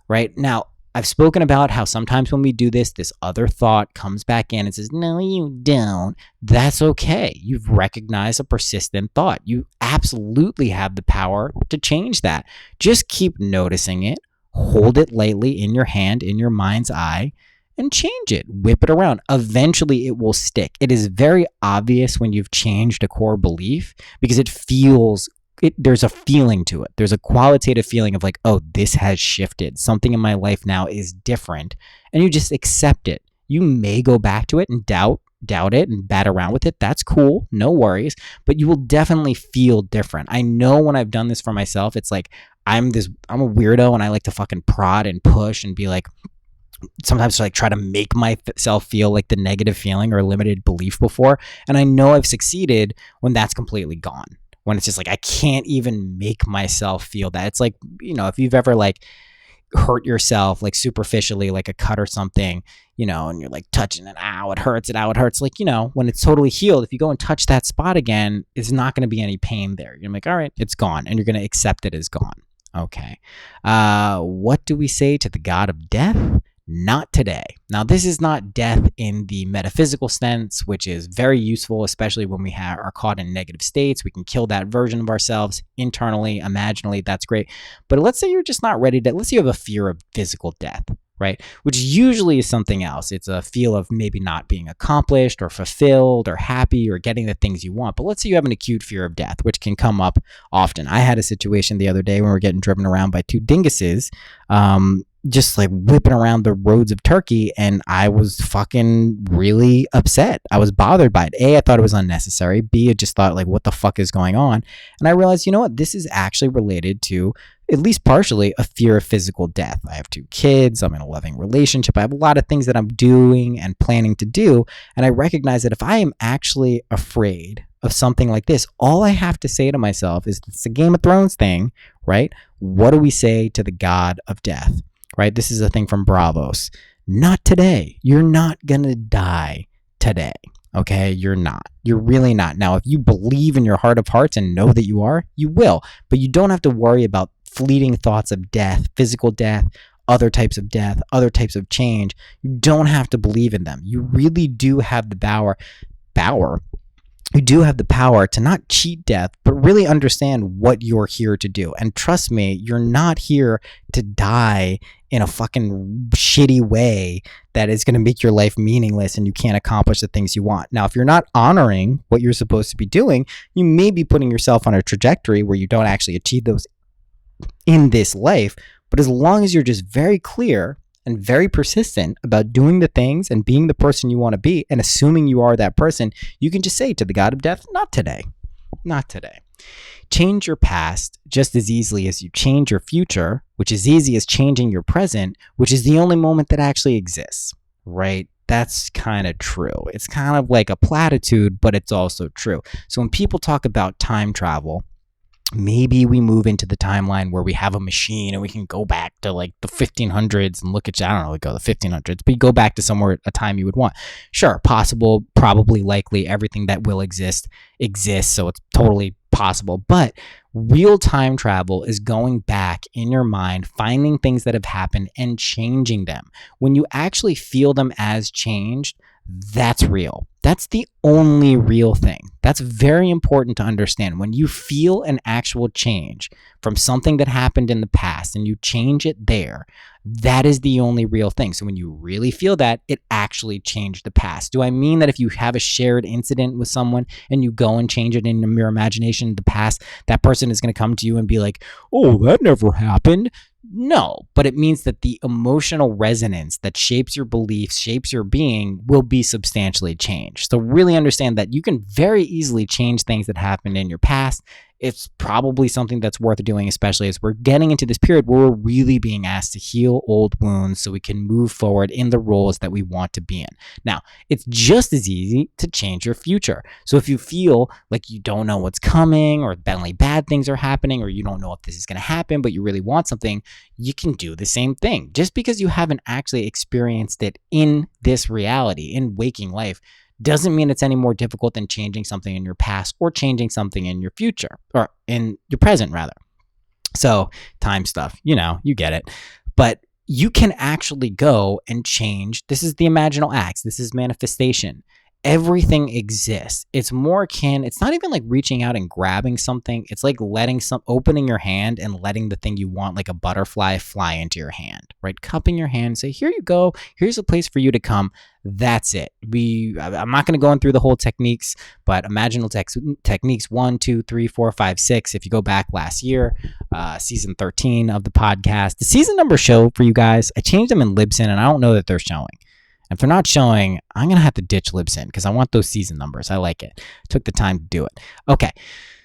S1: Right? Now, I've spoken about how sometimes when we do this other thought comes back in and says, no, you don't. That's okay. You've recognized a persistent thought. You absolutely have the power to change that. Just keep noticing it. Hold it lightly in your hand, in your mind's eye, and change it. Whip it around. Eventually, it will stick. It is very obvious when you've changed a core belief because there's a feeling to it. There's a qualitative feeling of like, oh, this has shifted. Something in my life now is different. And you just accept it. You may go back to it and doubt it and bat around with it. That's cool. No worries. But you will definitely feel different. I know when I've done this for myself, it's like I'm a weirdo and I like to fucking prod and push and be like, sometimes like try to make myself feel like the negative feeling or limited belief before. And I know I've succeeded when that's completely gone. When it's just like, I can't even make myself feel that. It's like, if you've ever like hurt yourself, like superficially, like a cut or something, and you're like touching it, ow, it hurts. Like, when it's totally healed, if you go and touch that spot again, it's not going to be any pain there. You're like, all right, it's gone. And you're going to accept it as gone. Okay. What do we say to the god of death? Not today. Now, this is not death in the metaphysical sense, which is very useful, especially when we are caught in negative states. We can kill that version of ourselves internally, imaginally. That's great. But let's say you're just not ready to, let's say you have a fear of physical death, right? Which usually is something else. It's a feel of maybe not being accomplished or fulfilled or happy or getting the things you want. But let's say you have an acute fear of death, which can come up often. I had a situation the other day when we were getting driven around by two dinguses, just like whipping around the roads of Turkey, and I was fucking really upset. I was bothered by it. A, I thought it was unnecessary. B, I just thought like, what the fuck is going on? And I realized, you know what? This is actually related to, at least partially, a fear of physical death. I have 2 kids. I'm in a loving relationship. I have a lot of things that I'm doing and planning to do. And I recognize that if I am actually afraid of something like this, all I have to say to myself is, it's a Game of Thrones thing, right? What do we say to the god of death? Right? This is a thing from Bravos. Not today. You're not going to die today. Okay, you're not. You're really not. Now, if you believe in your heart of hearts and know that you are, you will. But you don't have to worry about fleeting thoughts of death, physical death, other types of death, other types of change. You don't have to believe in them. You really do have the power. You do have the power to not cheat death, but really understand what you're here to do. And trust me, you're not here to die in a fucking shitty way that is going to make your life meaningless and you can't accomplish the things you want. Now, if you're not honoring what you're supposed to be doing, you may be putting yourself on a trajectory where you don't actually achieve those in this life. But as long as you're just very clear and very persistent about doing the things and being the person you want to be and assuming you are that person, you can just say to the God of death, not today, not today. Change your past just as easily as you change your future, which is easy as changing your present, which is the only moment that actually exists, right? That's kind of true. It's kind of like a platitude, but it's also true. So when people talk about time travel, maybe we move into the timeline where we have a machine and we can go back to like the 1500s and look at, I don't know, go the 1500s, but you go back to somewhere, a time you would want. Sure, possible, probably, likely, everything that will exist exists, so it's totally possible. But real time travel is going back in your mind, finding things that have happened and changing them. When you actually feel them as changed, that's real. That's the only real thing. That's very important to understand. When you feel an actual change from something that happened in the past and you change it there, that is the only real thing. So when you really feel that, it actually changed the past. Do I mean that if you have a shared incident with someone and you go and change it in your imagination, the past, that person is going to come to you and be like, oh, that never happened? No, but it means that the emotional resonance that shapes your beliefs, shapes your being, will be substantially changed. So really understand that you can very easily change things that happened in your past. It's probably something that's worth doing, especially as we're getting into this period where we're really being asked to heal old wounds so we can move forward in the roles that we want to be in. Now, it's just as easy to change your future. So if you feel like you don't know what's coming, or only bad things are happening, or you don't know if this is going to happen, but you really want something, you can do the same thing. Just because you haven't actually experienced it in this reality, in waking life, doesn't mean it's any more difficult than changing something in your past or changing something in your future, or in your present rather. So time stuff, you get it. But you can actually go and change. This is the imaginal acts. This is manifestation. Everything exists. It's more akin, it's not even like reaching out and grabbing something. It's like opening your hand and letting the thing you want, like a butterfly, fly into your hand, right? Cupping your hand, say, here you go. Here's a place for you to come. That's it. I'm not going to go in through the whole techniques, but imaginal techniques 1, 2, 3, 4, 5, 6. If you go back last year, season 13 of the podcast, the season numbers show for you guys. I changed them in Libsyn and I don't know that they're showing. If they're not showing, I'm going to have to ditch Libsyn because I want those season numbers. I like it. Took the time to do it. Okay.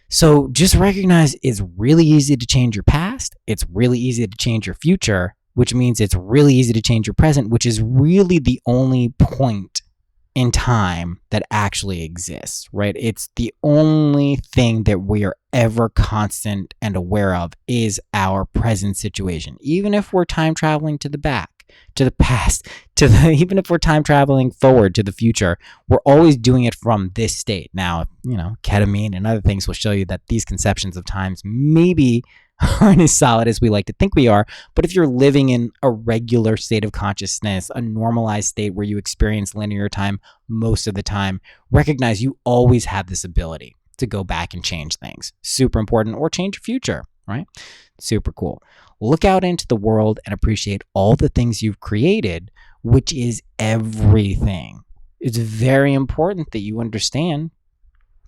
S1: So just recognize it's really easy to change your past. It's really easy to change your future, which means it's really easy to change your present, which is really the only point in time that actually exists, right? It's the only thing that we are ever constant and aware of is our present situation. Even if we're time traveling to the back, to the past, even if we're time traveling forward to the future, we're always doing it from this state. Now, ketamine and other things will show you that these conceptions of times maybe aren't as solid as we like to think we are. But if you're living in a regular state of consciousness, a normalized state where you experience linear time most of the time, recognize you always have this ability to go back and change things. Super important. Or change your future, right? Super cool. Look out into the world and appreciate all the things you've created, which is everything. It's very important that you understand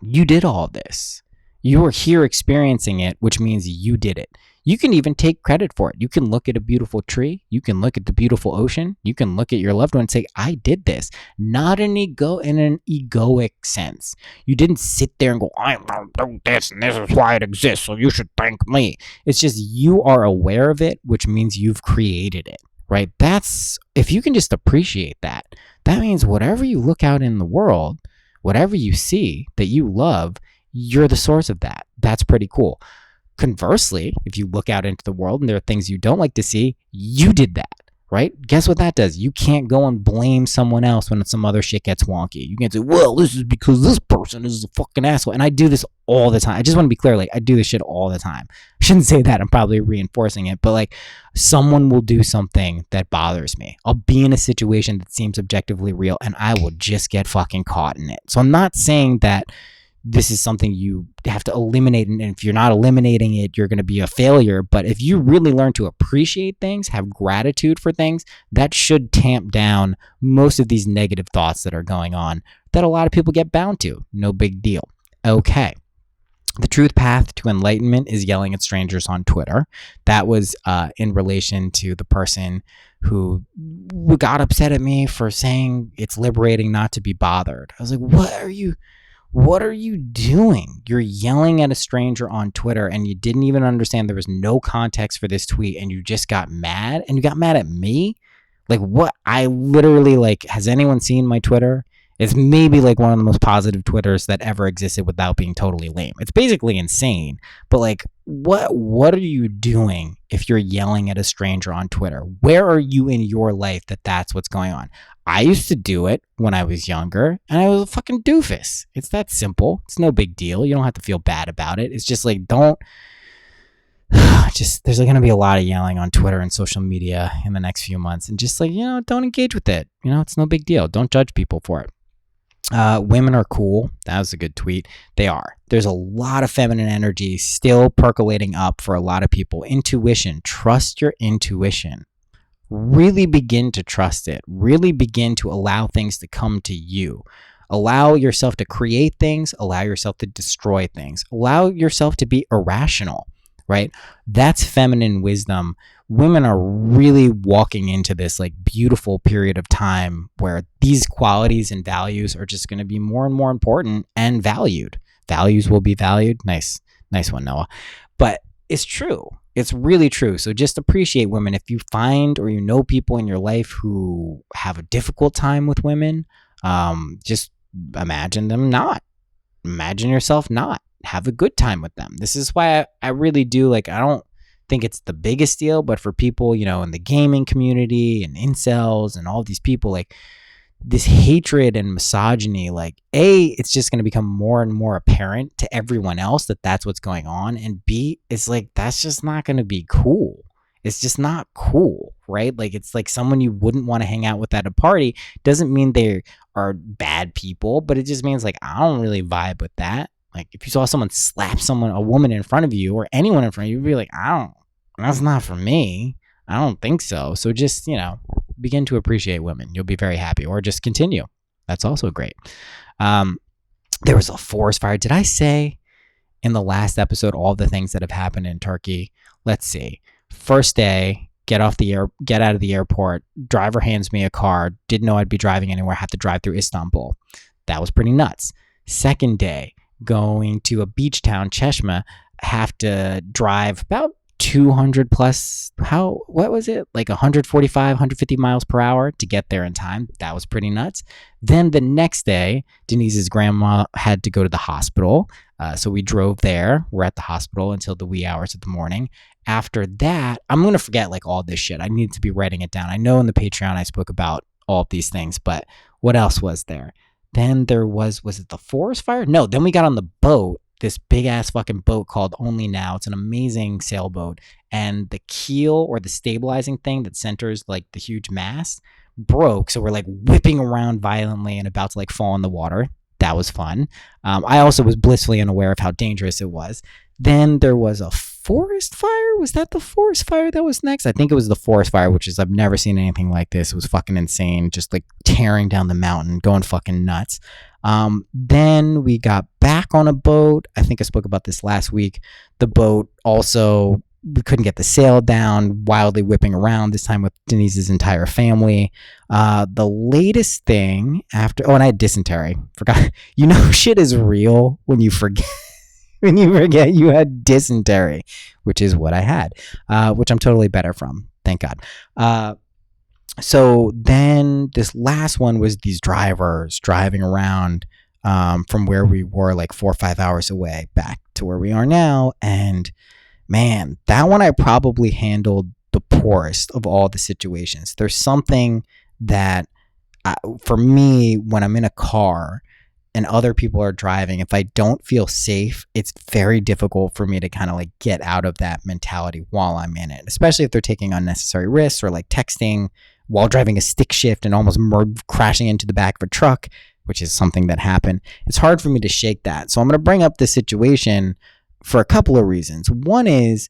S1: you did all this. You are here experiencing it, which means you did it. You can even take credit for it. You can look at a beautiful tree. You can look at the beautiful ocean. You can look at your loved one and say, I did this. Not in an egoic sense. You didn't sit there and go, I'm going to do this and this is why it exists, so you should thank me. It's just you are aware of it, which means you've created it, right? If you can just appreciate that, that means whatever you look out in the world, whatever you see that you love, you're the source of that. That's pretty cool. Conversely, if you look out into the world and there are things you don't like to see, you did that, right? Guess what that does? You can't go and blame someone else when some other shit gets wonky. You can't say, well, this is because this person is a fucking asshole. And I do this all the time. I just want to be clear, like, I do this shit all the time. I shouldn't say that. I'm probably reinforcing it. But, like, someone will do something that bothers me. I'll be in a situation that seems objectively real, and I will just get fucking caught in it. So I'm not saying that this is something you have to eliminate, and if you're not eliminating it, you're going to be a failure. But if you really learn to appreciate things, have gratitude for things, that should tamp down most of these negative thoughts that are going on that a lot of people get bound to. No big deal. Okay. The truth path to enlightenment is yelling at strangers on Twitter. That was in relation to the person who got upset at me for saying it's liberating not to be bothered. I was like, what are you doing? You're yelling at a stranger on Twitter and you didn't even understand there was no context for this tweet and you just got mad, and you got mad at me? Like, what? I literally, like, has anyone seen my Twitter? It's maybe like one of the most positive Twitters that ever existed without being totally lame. It's basically insane. But, like, what are you doing if you're yelling at a stranger on Twitter? Where are you in your life that's what's going on? I used to do it when I was younger, and I was a fucking doofus. It's that simple. It's no big deal. You don't have to feel bad about it. It's just like, don't there's going to be a lot of yelling on Twitter and social media in the next few months, and just, like, don't engage with it. It's no big deal. Don't judge people for it. Women are cool. That was a good tweet. They are. There's a lot of feminine energy still percolating up for a lot of people. Intuition. Trust your intuition. Really begin to trust it. Really begin to allow things to come to you. Allow yourself to create things. Allow yourself to destroy things. Allow yourself to be irrational, right? That's feminine wisdom. Women are really walking into this, like, beautiful period of time where these qualities and values are just going to be more and more important and valued. Values will be valued. Nice one, Noah. But it's true. It's really true. So just appreciate women. If you find or people in your life who have a difficult time with women, just imagine them not. Imagine yourself not. Have a good time with them. This is why I really do, like, I don't think it's the biggest deal, but for people, in the gaming community and incels and all these people, like, this hatred and misogyny, like, A, it's just going to become more and more apparent to everyone else that that's what's going on. And B, it's like, that's just not going to be cool. It's just not cool, right? Like, it's like someone you wouldn't want to hang out with at a party. Doesn't mean they are bad people, but it just means, like, I don't really vibe with that. Like, if you saw someone slap a woman in front of you or anyone in front of you, you'd be like, that's not for me. I don't think so. So just, begin to appreciate women. You'll be very happy, or just continue. That's also great. There was a forest fire. Did I say in the last episode all the things that have happened in Turkey? Let's see. First day, get out of the airport. Driver hands me a car. Didn't know I'd be driving anywhere. Had to drive through Istanbul. That was pretty nuts. Second day, going to a beach town, Cheshma. Have to drive about 200 plus, what was it? Like 145, 150 miles per hour to get there in time. That was pretty nuts. Then the next day, Denise's grandma had to go to the hospital. So we drove there. We're at the hospital until the wee hours of the morning. After that, I'm going to forget, like, all this shit. I need to be writing it down. I know in the Patreon I spoke about all of these things, but what else was there? Then there was it the forest fire? No, then we got on the boat. This big ass fucking boat called Only Now. It's an amazing sailboat, and the keel, or the stabilizing thing that centers, like, the huge mast, broke. So we're, like, whipping around violently and about to, like, fall in the water. That was fun. I also was blissfully unaware of how dangerous it was. Then there was a forest fire. Was that the forest fire that was next? I think it was the forest fire, which is, I've never seen anything like this. It was fucking insane. Just, like, tearing down the mountain, going fucking nuts. Then we got back on a boat. I think I spoke about this last week. The boat also, we couldn't get the sail down, wildly whipping around, this time with Denise's entire family. The latest thing after, and I had dysentery. Forgot. Shit is real when you forget. When you forget you had dysentery, which is what I had, which I'm totally better from. Thank God. So then this last one was these drivers driving around from where we were, like 4 or 5 hours away, back to where we are now. And man, that one I probably handled the poorest of all the situations. There's something that, for me, when I'm in a car and other people are driving, if I don't feel safe, it's very difficult for me to kind of like get out of that mentality while I'm in it, especially if they're taking unnecessary risks or like texting while driving a stick shift and almost crashing into the back of a truck, which is something that happened. It's hard for me to shake that. So I'm going to bring up this situation for a couple of reasons. One is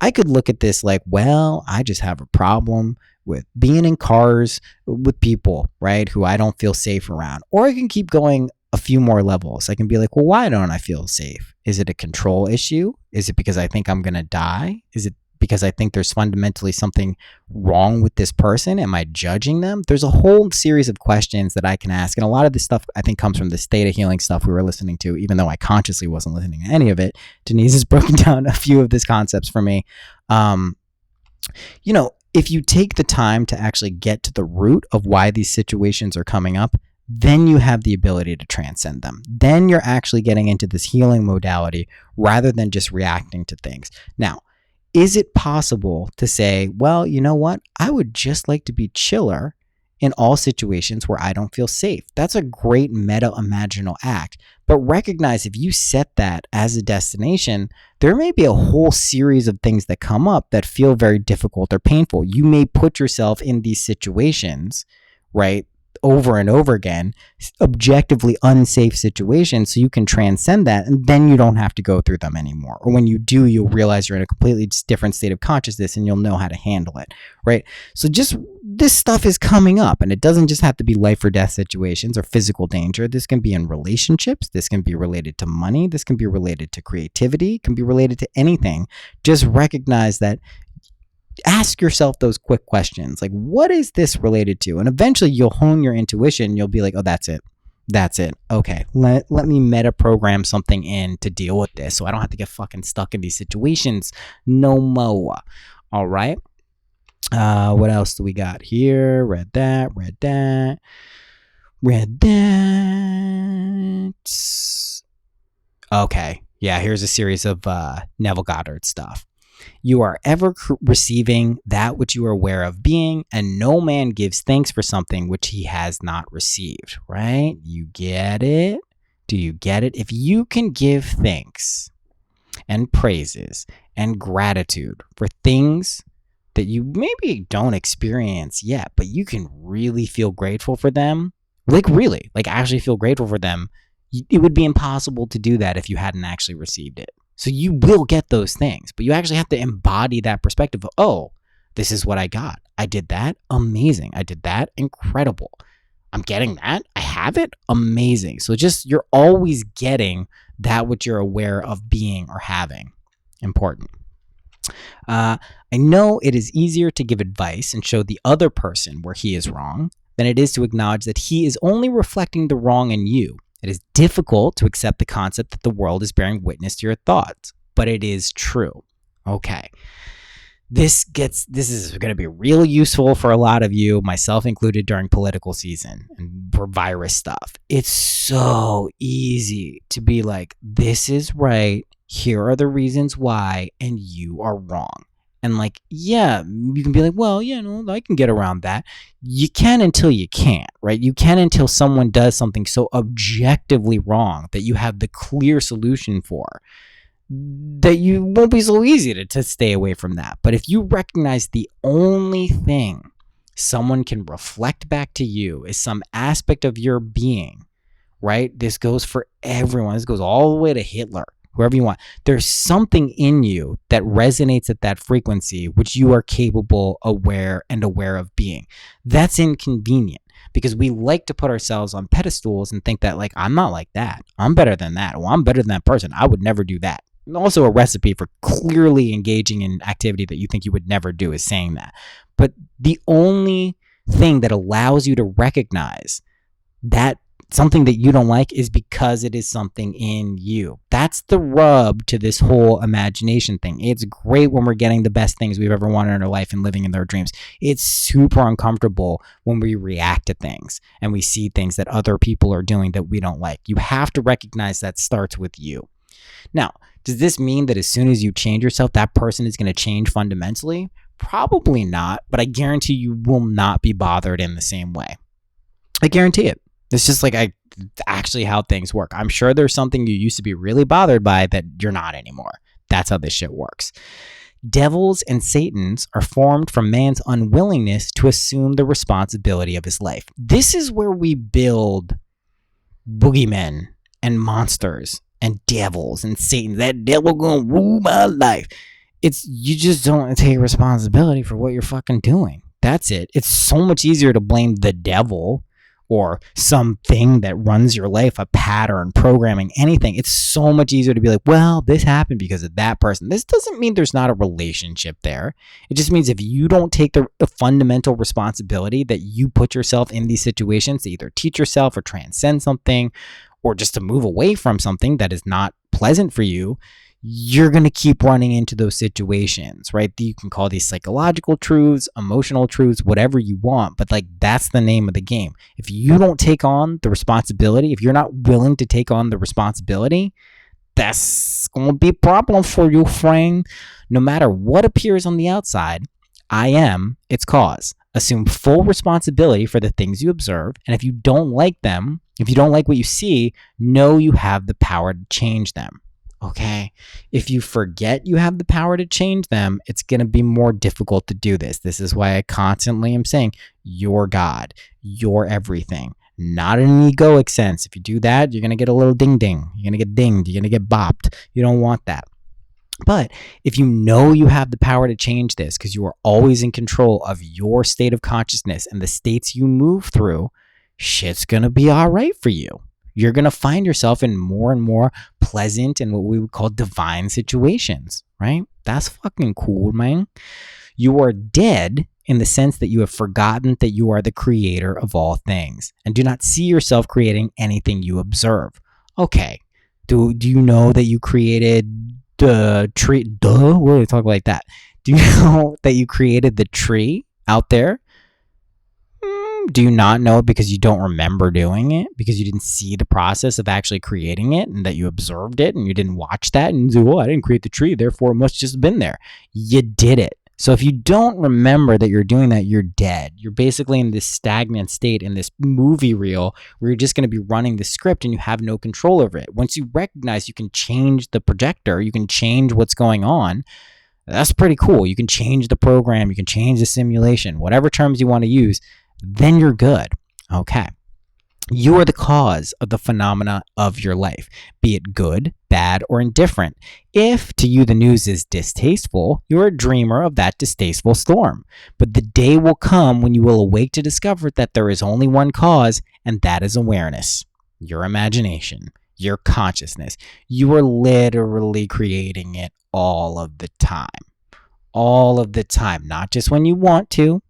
S1: I could look at this like, well, I just have a problem with being in cars with people, right, who I don't feel safe around. Or I can keep going a few more levels. I can be like, well, why don't I feel safe? Is it a control issue? Is it because I think I'm going to die? Is it because I think there's fundamentally something wrong with this person? Am I judging them? There's a whole series of questions that I can ask. And a lot of this stuff, I think, comes from the Theta Healing stuff we were listening to, even though I consciously wasn't listening to any of it. Denise has broken down a few of these concepts for me. If you take the time to actually get to the root of why these situations are coming up, then you have the ability to transcend them. Then you're actually getting into this healing modality rather than just reacting to things. Now, is it possible to say, well, you know what? I would just like to be chiller in all situations where I don't feel safe. That's a great meta-imaginal act. But recognize if you set that as a destination, there may be a whole series of things that come up that feel very difficult or painful. You may put yourself in these situations, right, over and over again, objectively unsafe situations, so you can transcend that, and then you don't have to go through them anymore. Or when you do, you'll realize you're in a completely different state of consciousness and you'll know how to handle it, right? So just this stuff is coming up, and it doesn't just have to be life or death situations or physical danger. This can be in relationships. This can be related to money. This can be related to creativity. It can be related to anything. Just recognize that. Ask yourself those quick questions, like, what is this related to? And eventually you'll hone your intuition. You'll be like, oh, that's it. Okay, let me meta program something in to deal with this so I don't have to get fucking stuck in these situations no more. All right. What else do we got here? Read that. Okay. Yeah, here's a series of Neville Goddard stuff. You are ever receiving that which you are aware of being, and no man gives thanks for something which he has not received, right? You get it? Do you get it? If you can give thanks and praises and gratitude for things that you maybe don't experience yet, but you can really feel grateful for them, like actually feel grateful for them, it would be impossible to do that if you hadn't actually received it. So you will get those things, but you actually have to embody that perspective of, oh, this is what I got. I did that. Amazing. I did that. Incredible. I'm getting that. I have it. Amazing. So just, you're always getting that which you're aware of being or having. Important. I know it is easier to give advice and show the other person where he is wrong than it is to acknowledge that he is only reflecting the wrong in you. It is difficult to accept the concept that the world is bearing witness to your thoughts, but it is true. Okay. This is going to be real useful for a lot of you, myself included, during political season and for virus stuff. It's so easy to be like, this is right. Here are the reasons why, and you are wrong. And like, yeah, you can be like, well, yeah, no, I can get around that. You can until you can't, right? You can until someone does something so objectively wrong that you have the clear solution for, that you won't be so easy to stay away from that. But if you recognize the only thing someone can reflect back to you is some aspect of your being, right? This goes for everyone. This goes all the way to Hitler. Whoever you want, there's something in you that resonates at that frequency, which you are capable, aware of being. That's inconvenient because we like to put ourselves on pedestals and think that, like, I'm not like that. I'm better than that. Well, I'm better than that person. I would never do that. And also a recipe for clearly engaging in activity that you think you would never do is saying that. But the only thing that allows you to recognize that something that you don't like is because it is something in you. That's the rub to this whole imagination thing. It's great when we're getting the best things we've ever wanted in our life and living in their dreams. It's super uncomfortable when we react to things and we see things that other people are doing that we don't like. You have to recognize that starts with you. Now, does this mean that as soon as you change yourself, that person is going to change fundamentally? Probably not, but I guarantee you will not be bothered in the same way. I guarantee it. It's just like actually how things work. I'm sure there's something you used to be really bothered by that you're not anymore. That's how this shit works. Devils and Satans are formed from man's unwillingness to assume the responsibility of his life. This is where we build boogeymen and monsters and devils and Satan. That devil gonna rule my life. You just don't take responsibility for what you're fucking doing. That's it. It's so much easier to blame the devil or something that runs your life, a pattern, programming, anything. It's so much easier to be like, well, this happened because of that person. This doesn't mean there's not a relationship there. It just means if you don't take the fundamental responsibility that you put yourself in these situations to either teach yourself or transcend something or just to move away from something that is not pleasant for you, you're going to keep running into those situations, right? You can call these psychological truths, emotional truths, whatever you want, but like that's the name of the game. If you don't take on the responsibility, if you're not willing to take on the responsibility, that's going to be a problem for you, friend. No matter what appears on the outside, I am its cause. Assume full responsibility for the things you observe, and if you don't like them, if you don't like what you see, know you have the power to change them. Okay, if you forget you have the power to change them, it's going to be more difficult to do this. This is why I constantly am saying, you're God, you're everything. Not in an egoic sense. If you do that, you're going to get a little ding ding. You're going to get dinged. You're going to get bopped. You don't want that. But if you know you have the power to change this because you are always in control of your state of consciousness and the states you move through, shit's going to be all right for you. You're going to find yourself in more and more pleasant and what we would call divine situations, right? That's fucking cool, man. You are dead in the sense that you have forgotten that you are the creator of all things and do not see yourself creating anything you observe. Okay. Do you know that you created the tree? Duh. What do we talk like that? Do you know that you created the tree out there? Do you not know it because you don't remember doing it? Because you didn't see the process of actually creating it and that you observed it and you didn't watch that and say, well, I didn't create the tree, therefore it must just have been there. You did it. So if you don't remember that you're doing that, you're dead. You're basically in this stagnant state in this movie reel where you're just going to be running the script and you have no control over it. Once you recognize you can change the projector, you can change what's going on, that's pretty cool. You can change the program, you can change the simulation, whatever terms you want to use, then you're good. Okay. You are the cause of the phenomena of your life, be it good, bad, or indifferent. If to you the news is distasteful, you're a dreamer of that distasteful storm. But the day will come when you will awake to discover that there is only one cause, and that is awareness, your imagination, your consciousness. You are literally creating it all of the time. All of the time. Not just when you want to.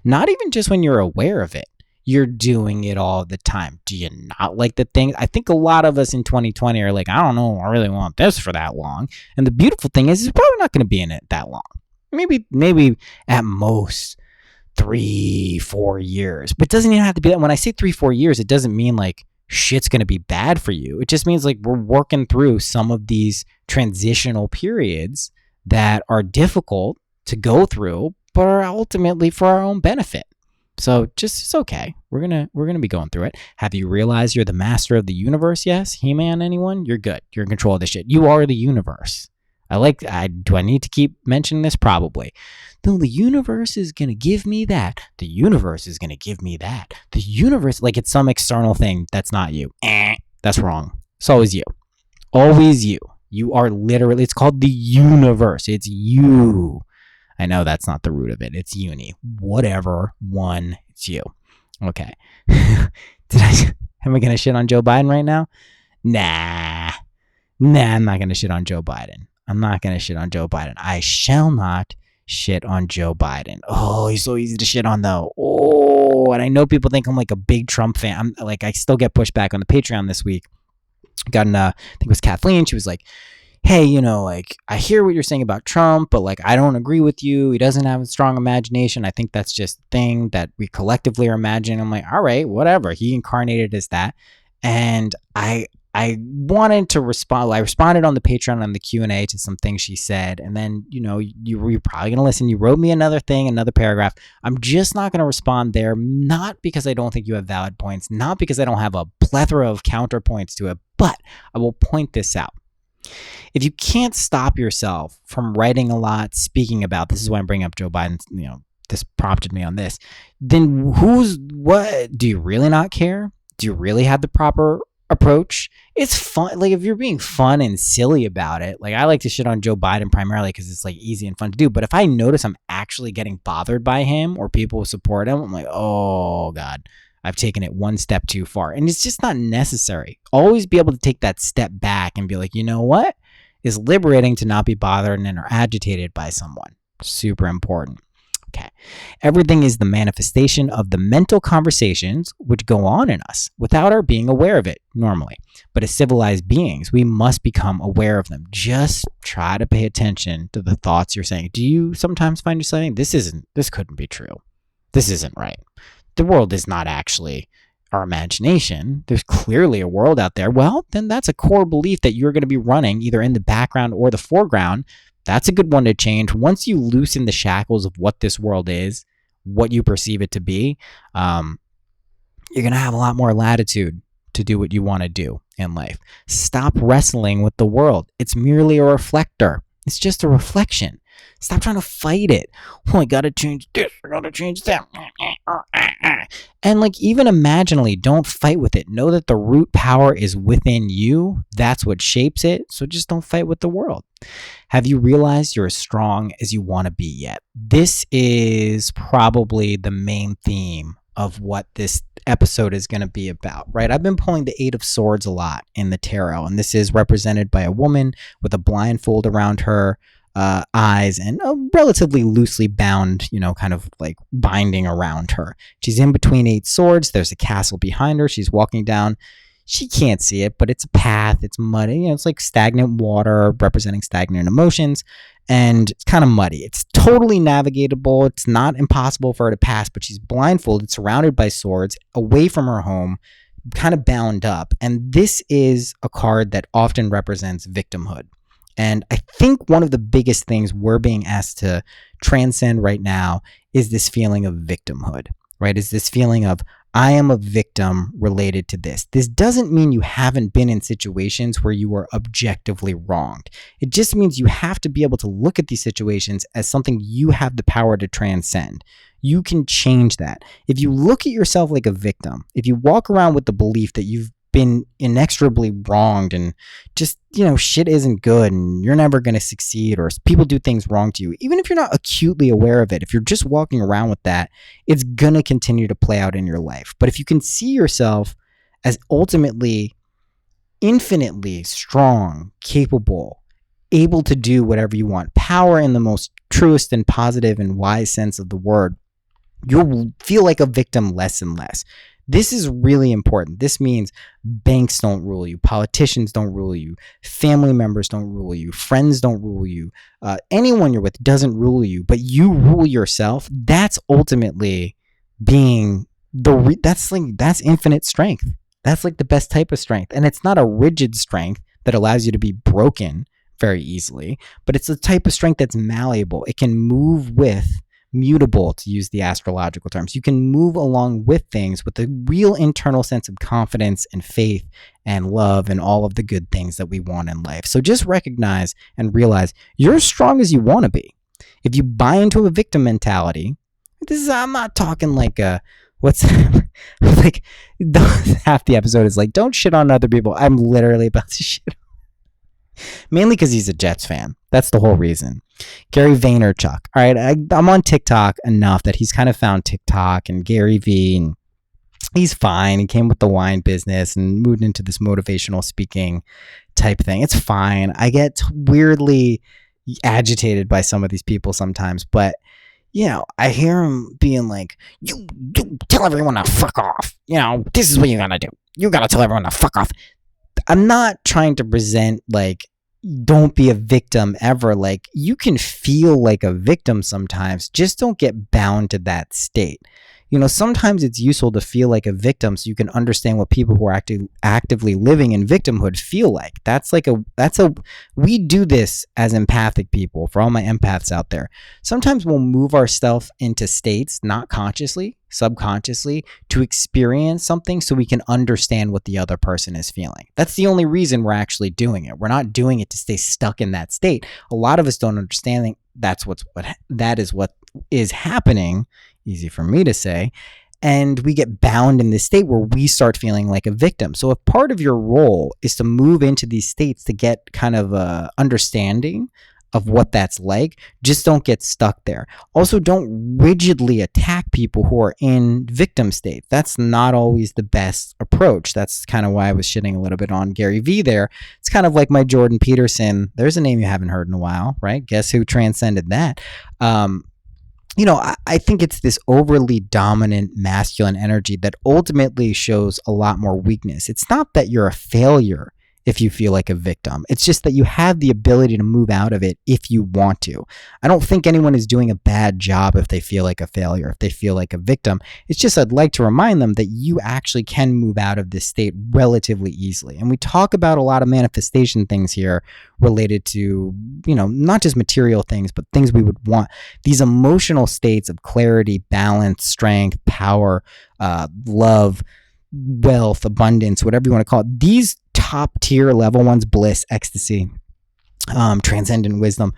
S1: Not even just when you're aware of it. You're doing it all the time. Do you not like the thing? I think a lot of us in 2020 are like, I don't know, I really want this for that long. And the beautiful thing is, it's probably not going to be in it that long. Maybe at most 3-4 years. But it doesn't even have to be that. When I say 3-4 years, it doesn't mean like shit's going to be bad for you. It just means like we're working through some of these transitional periods that are difficult to go through, but are ultimately for our own benefit. So just, it's okay. We're gonna be going through it. Have you realized you're the master of the universe? Yes. He-Man, anyone? You're good. You're in control of this shit. You are the universe. Do I need to keep mentioning this? Probably. No, the universe is gonna give me that. The universe is gonna give me that. The universe, like it's some external thing that's not you. That's wrong. It's always you. Always you. You are literally, it's called the universe. It's you. I know that's not the root of it. It's uni. Whatever. One. It's you. Okay. Am I going to shit on Joe Biden right now? Nah, I'm not going to shit on Joe Biden. I shall not shit on Joe Biden. Oh, he's so easy to shit on though. Oh, and I know people think I'm like a big Trump fan. I still get pushback on the Patreon this week. I think it was Kathleen. She was like, hey, like, I hear what you're saying about Trump, but like, I don't agree with you. He doesn't have a strong imagination. I think that's just a thing that we collectively are imagining. I'm like, all right, whatever. He incarnated as that. And I I wanted to respond. I responded on the Patreon on the Q&A to some things she said. And then, you're probably going to listen. You wrote me another thing, another paragraph. I'm just not going to respond there. Not because I don't think you have valid points, not because I don't have a plethora of counterpoints to it, but I will point this out. If you can't stop yourself from writing a lot, speaking about, this is why I'm bringing up Joe Biden, this prompted me on this, then what? Do you really not care? Do you really have the proper approach? It's fun. Like, if you're being fun and silly about it, like, I like to shit on Joe Biden primarily because it's like easy and fun to do. But if I notice I'm actually getting bothered by him or people who support him, I'm like, oh God, I've taken it one step too far. And it's just not necessary. Always be able to take that step back and be like, you know what? It's liberating to not be bothered and or agitated by someone. Super important. Okay. Everything is the manifestation of the mental conversations which go on in us without our being aware of it normally. But as civilized beings, we must become aware of them. Just try to pay attention to the thoughts you're saying. Do you sometimes find yourself saying, this couldn't be true. This isn't right. The world is not actually our imagination. There's clearly a world out there. Well, then that's a core belief that you're going to be running either in the background or the foreground. That's a good one to change. Once you loosen the shackles of what this world is, what you perceive it to be, you're going to have a lot more latitude to do what you want to do in life. Stop wrestling with the world. It's merely a reflector. It's just a reflection. Stop trying to fight it. Oh, I got to change this. I got to change that. And like, even imaginally, don't fight with it. Know that the root power is within you. That's what shapes it. So just don't fight with the world. Have you realized you're as strong as you want to be yet? This is probably the main theme of what this episode is going to be about, right? I've been pulling the Eight of Swords a lot in the tarot, and this is represented by a woman with a blindfold around her eyes and a relatively loosely bound, kind of like binding around her. She's in between 8 swords. There's a castle behind her. She's walking down. She can't see it, but it's a path. It's muddy. It's like stagnant water representing stagnant emotions. And it's kind of muddy. It's totally navigatable. It's not impossible for her to pass, but she's blindfolded, surrounded by swords, away from her home, kind of bound up. And this is a card that often represents victimhood. And I think one of the biggest things we're being asked to transcend right now is this feeling of victimhood, right? Is this feeling of, I am a victim related to this. This doesn't mean you haven't been in situations where you were objectively wronged. It just means you have to be able to look at these situations as something you have the power to transcend. You can change that. If you look at yourself like a victim, if you walk around with the belief that you've been inexorably wronged and just, shit isn't good and you're never going to succeed, or people do things wrong to you, even if you're not acutely aware of it, if you're just walking around with that, it's going to continue to play out in your life. But if you can see yourself as ultimately infinitely strong, capable, able to do whatever you want, power in the most truest and positive and wise sense of the word, you'll feel like a victim less and less. This is really important. This means banks don't rule you. Politicians don't rule you. Family members don't rule you. Friends don't rule you. Anyone you're with doesn't rule you, but you rule yourself. That's ultimately being that's infinite strength. That's like the best type of strength. And it's not a rigid strength that allows you to be broken very easily, but it's a type of strength that's malleable. It can move with, mutable, to use the astrological terms. You can move along with things with a real internal sense of confidence and faith and love and all of the good things that we want in life. So just recognize and realize you're as strong as you want to be. If you buy into a victim mentality, I'm not talking like like half the episode is like, don't shit on other people. I'm literally about to shit mainly because he's a Jets fan. That's the whole reason. Gary Vaynerchuk. All right, I'm on TikTok enough that he's kind of found TikTok and Gary V, and he's fine. He came with the wine business and moved into this motivational speaking type thing. It's fine. I get weirdly agitated by some of these people sometimes, but I hear him being like, you tell everyone to fuck off. This is what you gotta do. You gotta tell everyone to fuck off. I'm not trying to present like, don't be a victim ever. Like, you can feel like a victim sometimes. Just don't get bound to that state. Sometimes it's useful to feel like a victim so you can understand what people who are actively living in victimhood feel like. We do this as empathic people, for all my empaths out there. Sometimes we'll move ourselves into states, not consciously, subconsciously, to experience something so we can understand what the other person is feeling. That's the only reason we're actually doing it. We're not doing it to stay stuck in that state. A lot of us don't understand that is what is happening. Easy for me to say. And we get bound in this state where we start feeling like a victim. So if part of your role is to move into these states to get kind of a understanding of what that's like, just don't get stuck there. Also, don't rigidly attack people who are in victim state. That's not always the best approach. That's kind of why I was shitting a little bit on Gary Vee there. It's kind of like my Jordan Peterson. There's a name you haven't heard in a while, right? Guess who transcended that? I think it's this overly dominant masculine energy that ultimately shows a lot more weakness. It's not that you're a failure if you feel like a victim. It's just that you have the ability to move out of it if you want to. I don't think anyone is doing a bad job if they feel like a failure, if they feel like a victim. It's just I'd like to remind them that you actually can move out of this state relatively easily. And we talk about a lot of manifestation things here related to, not just material things, but things we would want. These emotional states of clarity, balance, strength, power, love, wealth, abundance, whatever you want to call it. These top tier level ones, bliss, ecstasy, transcendent wisdom,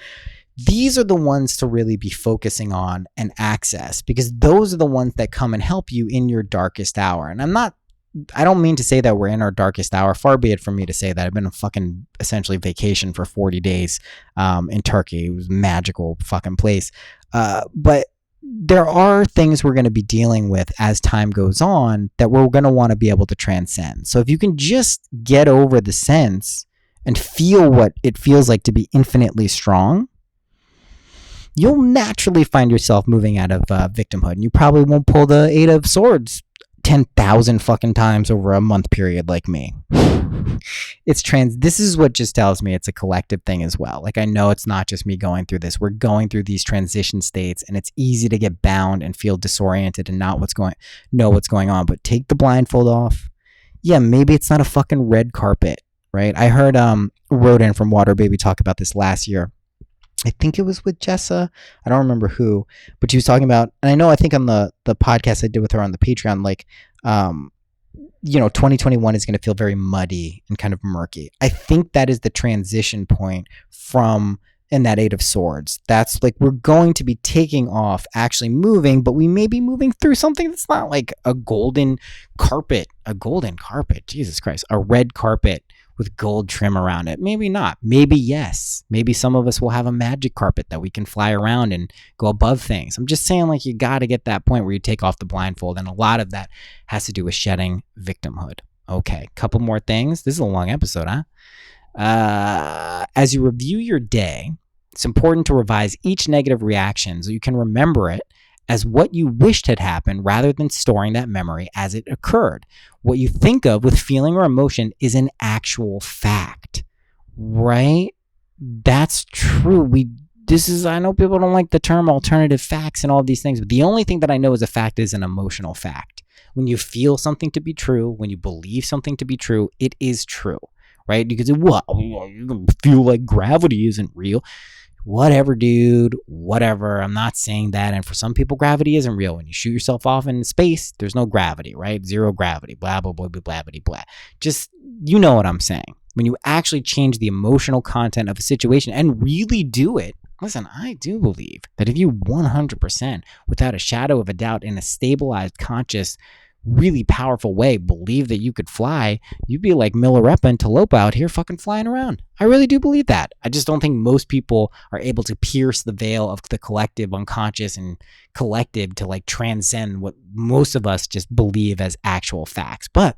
S1: these are the ones to really be focusing on and access, because those are the ones that come and help you in your darkest hour. And I don't mean to say that we're in our darkest hour. Far be it from me to say that. I've been on fucking essentially vacation for 40 days in Turkey. It was a magical fucking place. But there are things we're going to be dealing with as time goes on that we're going to want to be able to transcend. So if you can just get over the sense and feel what it feels like to be infinitely strong, you'll naturally find yourself moving out of victimhood. And you probably won't pull the Eight of Swords 10,000 fucking times over a month period like me. This is what just tells me it's a collective thing as well. Like, I know it's not just me going through this. We're going through these transition states, and it's easy to get bound and feel disoriented and not know what's going on. But take the blindfold off. Yeah, maybe it's not a fucking red carpet, right? I heard Rodin from Water Baby talk about this last year. I think it was with Jessa. I don't remember who, but she was talking about, and I think on the podcast I did with her on the Patreon, 2021 is going to feel very muddy and kind of murky. I think that is the transition point in that Eight of Swords. That's like, we're going to be taking off, actually moving, but we may be moving through something that's not like a golden carpet, Jesus Christ, a red carpet with gold trim around it. Maybe not. Maybe yes. Maybe some of us will have a magic carpet that we can fly around and go above things. I'm just saying, you got to get that point where you take off the blindfold. And a lot of that has to do with shedding victimhood. Okay, couple more things. This is a long episode, huh? As you review your day, it's important to revise each negative reaction so you can remember it as what you wished had happened rather than storing that memory as it occurred. What you think of with feeling or emotion is an actual fact, right? That's true. I know people don't like the term alternative facts and all these things, but the only thing that I know is a fact is an emotional fact. When you feel something to be true, when you believe something to be true, it is true, right? Because you feel like gravity isn't real. Whatever, dude, whatever. I'm not saying that. And for some people, gravity isn't real. When you shoot yourself off in space, there's no gravity, right? Zero gravity, blah, blah, blah, blah, blah, blah, blah. Just, you know what I'm saying. When you actually change the emotional content of a situation and really do it, listen, I do believe that if you 100%, without a shadow of a doubt, in a stabilized, conscious, really powerful way, believe that you could fly, you'd be like Milarepa and Talopa out here fucking flying around. I really do believe that. I just don't think most people are able to pierce the veil of the collective unconscious and collective to transcend what most of us just believe as actual facts. But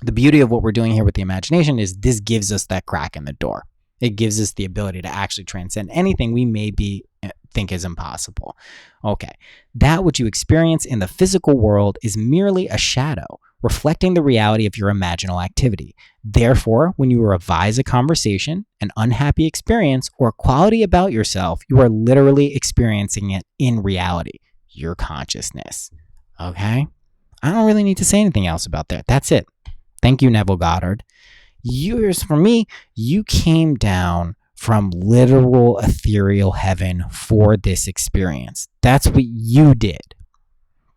S1: the beauty of what we're doing here with the imagination is this gives us that crack in the door. It gives us the ability to actually transcend anything we think is impossible. Okay, that which you experience in the physical world is merely a shadow, reflecting the reality of your imaginal activity. Therefore, when you revise a conversation, an unhappy experience, or a quality about yourself, you are literally experiencing it in reality, your consciousness. Okay? I don't really need to say anything else about that. That's it. Thank you, Neville Goddard. For me, you came down from literal ethereal heaven for this experience. That's what you did.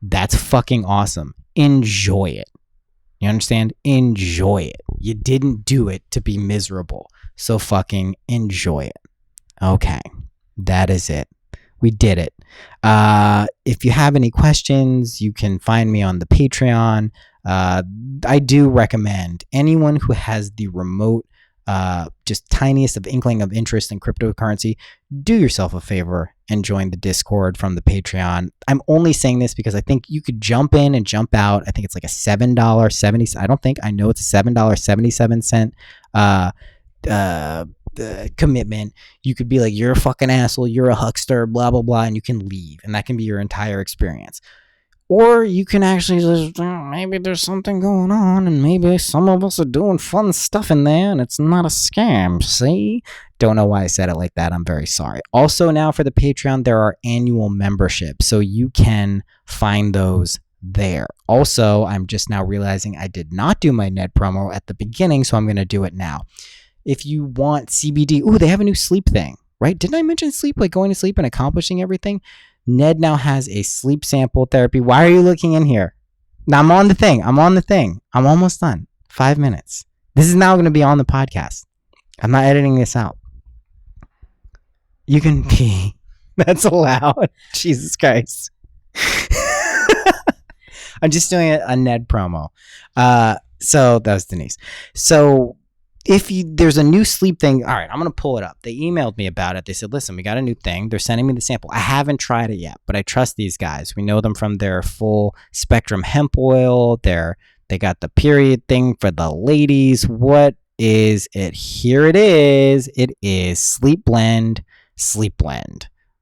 S1: That's fucking awesome. Enjoy it. You understand? Enjoy it. You didn't do it to be miserable. So fucking enjoy it. Okay. That is it. We did it. If you have any questions, you can find me on the Patreon. I do recommend anyone who has the remote, just tiniest of inkling of interest in cryptocurrency, do yourself a favor and join the Discord from the Patreon. I'm only saying this because I think you could jump in and jump out. I think it's like a $7.70. I know it's a $7.77 commitment. You could be like, you're a fucking asshole, you're a huckster, blah blah blah, and you can leave, and that can be your entire experience. Or you can actually just, maybe there's something going on, and maybe some of us are doing fun stuff in there, and it's not a scam. See? Don't know why I said it like that. I'm very sorry. Also, now for the Patreon, there are annual memberships, so you can find those there. Also, I'm just now realizing I did not do my Ned promo at the beginning, so I'm going to do it now. If you want CBD, they have a new sleep thing, right? Didn't I mention sleep, like going to sleep and accomplishing everything? Ned now has a sleep sample therapy. Why are you looking in here? Now I'm on the thing. I'm almost done. 5 minutes. This is now going to be on the podcast. I'm not editing this out. You can pee. That's allowed. Jesus Christ. I'm just doing a Ned promo. So that was Denise. So there's a new sleep thing, all right, I'm going to pull it up. They emailed me about it. They said, listen, we got a new thing. They're sending me the sample. I haven't tried it yet, but I trust these guys. We know them from their full spectrum hemp oil. They got the period thing for the ladies. What is it? Here it is. It is Sleep Blend.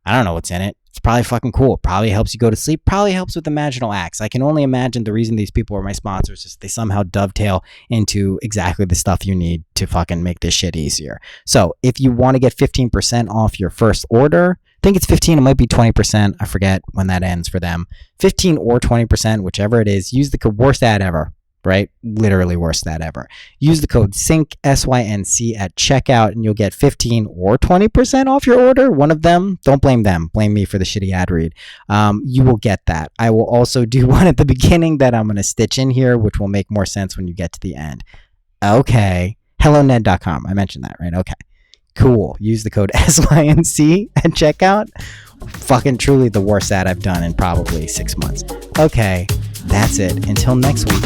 S1: I don't know what's in it. It's probably fucking cool. Probably helps you go to sleep. Probably helps with imaginal acts. I can only imagine the reason these people are my sponsors is they somehow dovetail into exactly the stuff you need to fucking make this shit easier. So if you want to get 15% off your first order, I think it's 15, it might be 20%. I forget when that ends for them. 15 or 20%, whichever it is, use the code worst ad ever. Right? Literally worst ad ever. Use the code SYNC, SYNC at checkout, and you'll get 15 or 20% off your order. One of them, don't blame them. Blame me for the shitty ad read. You will get that. I will also do one at the beginning that I'm going to stitch in here, which will make more sense when you get to the end. Okay. HelloNed.com. I mentioned that, right? Okay. Cool. Use the code SYNC at checkout. Fucking truly the worst ad I've done in probably 6 months. Okay. That's it. Until next week.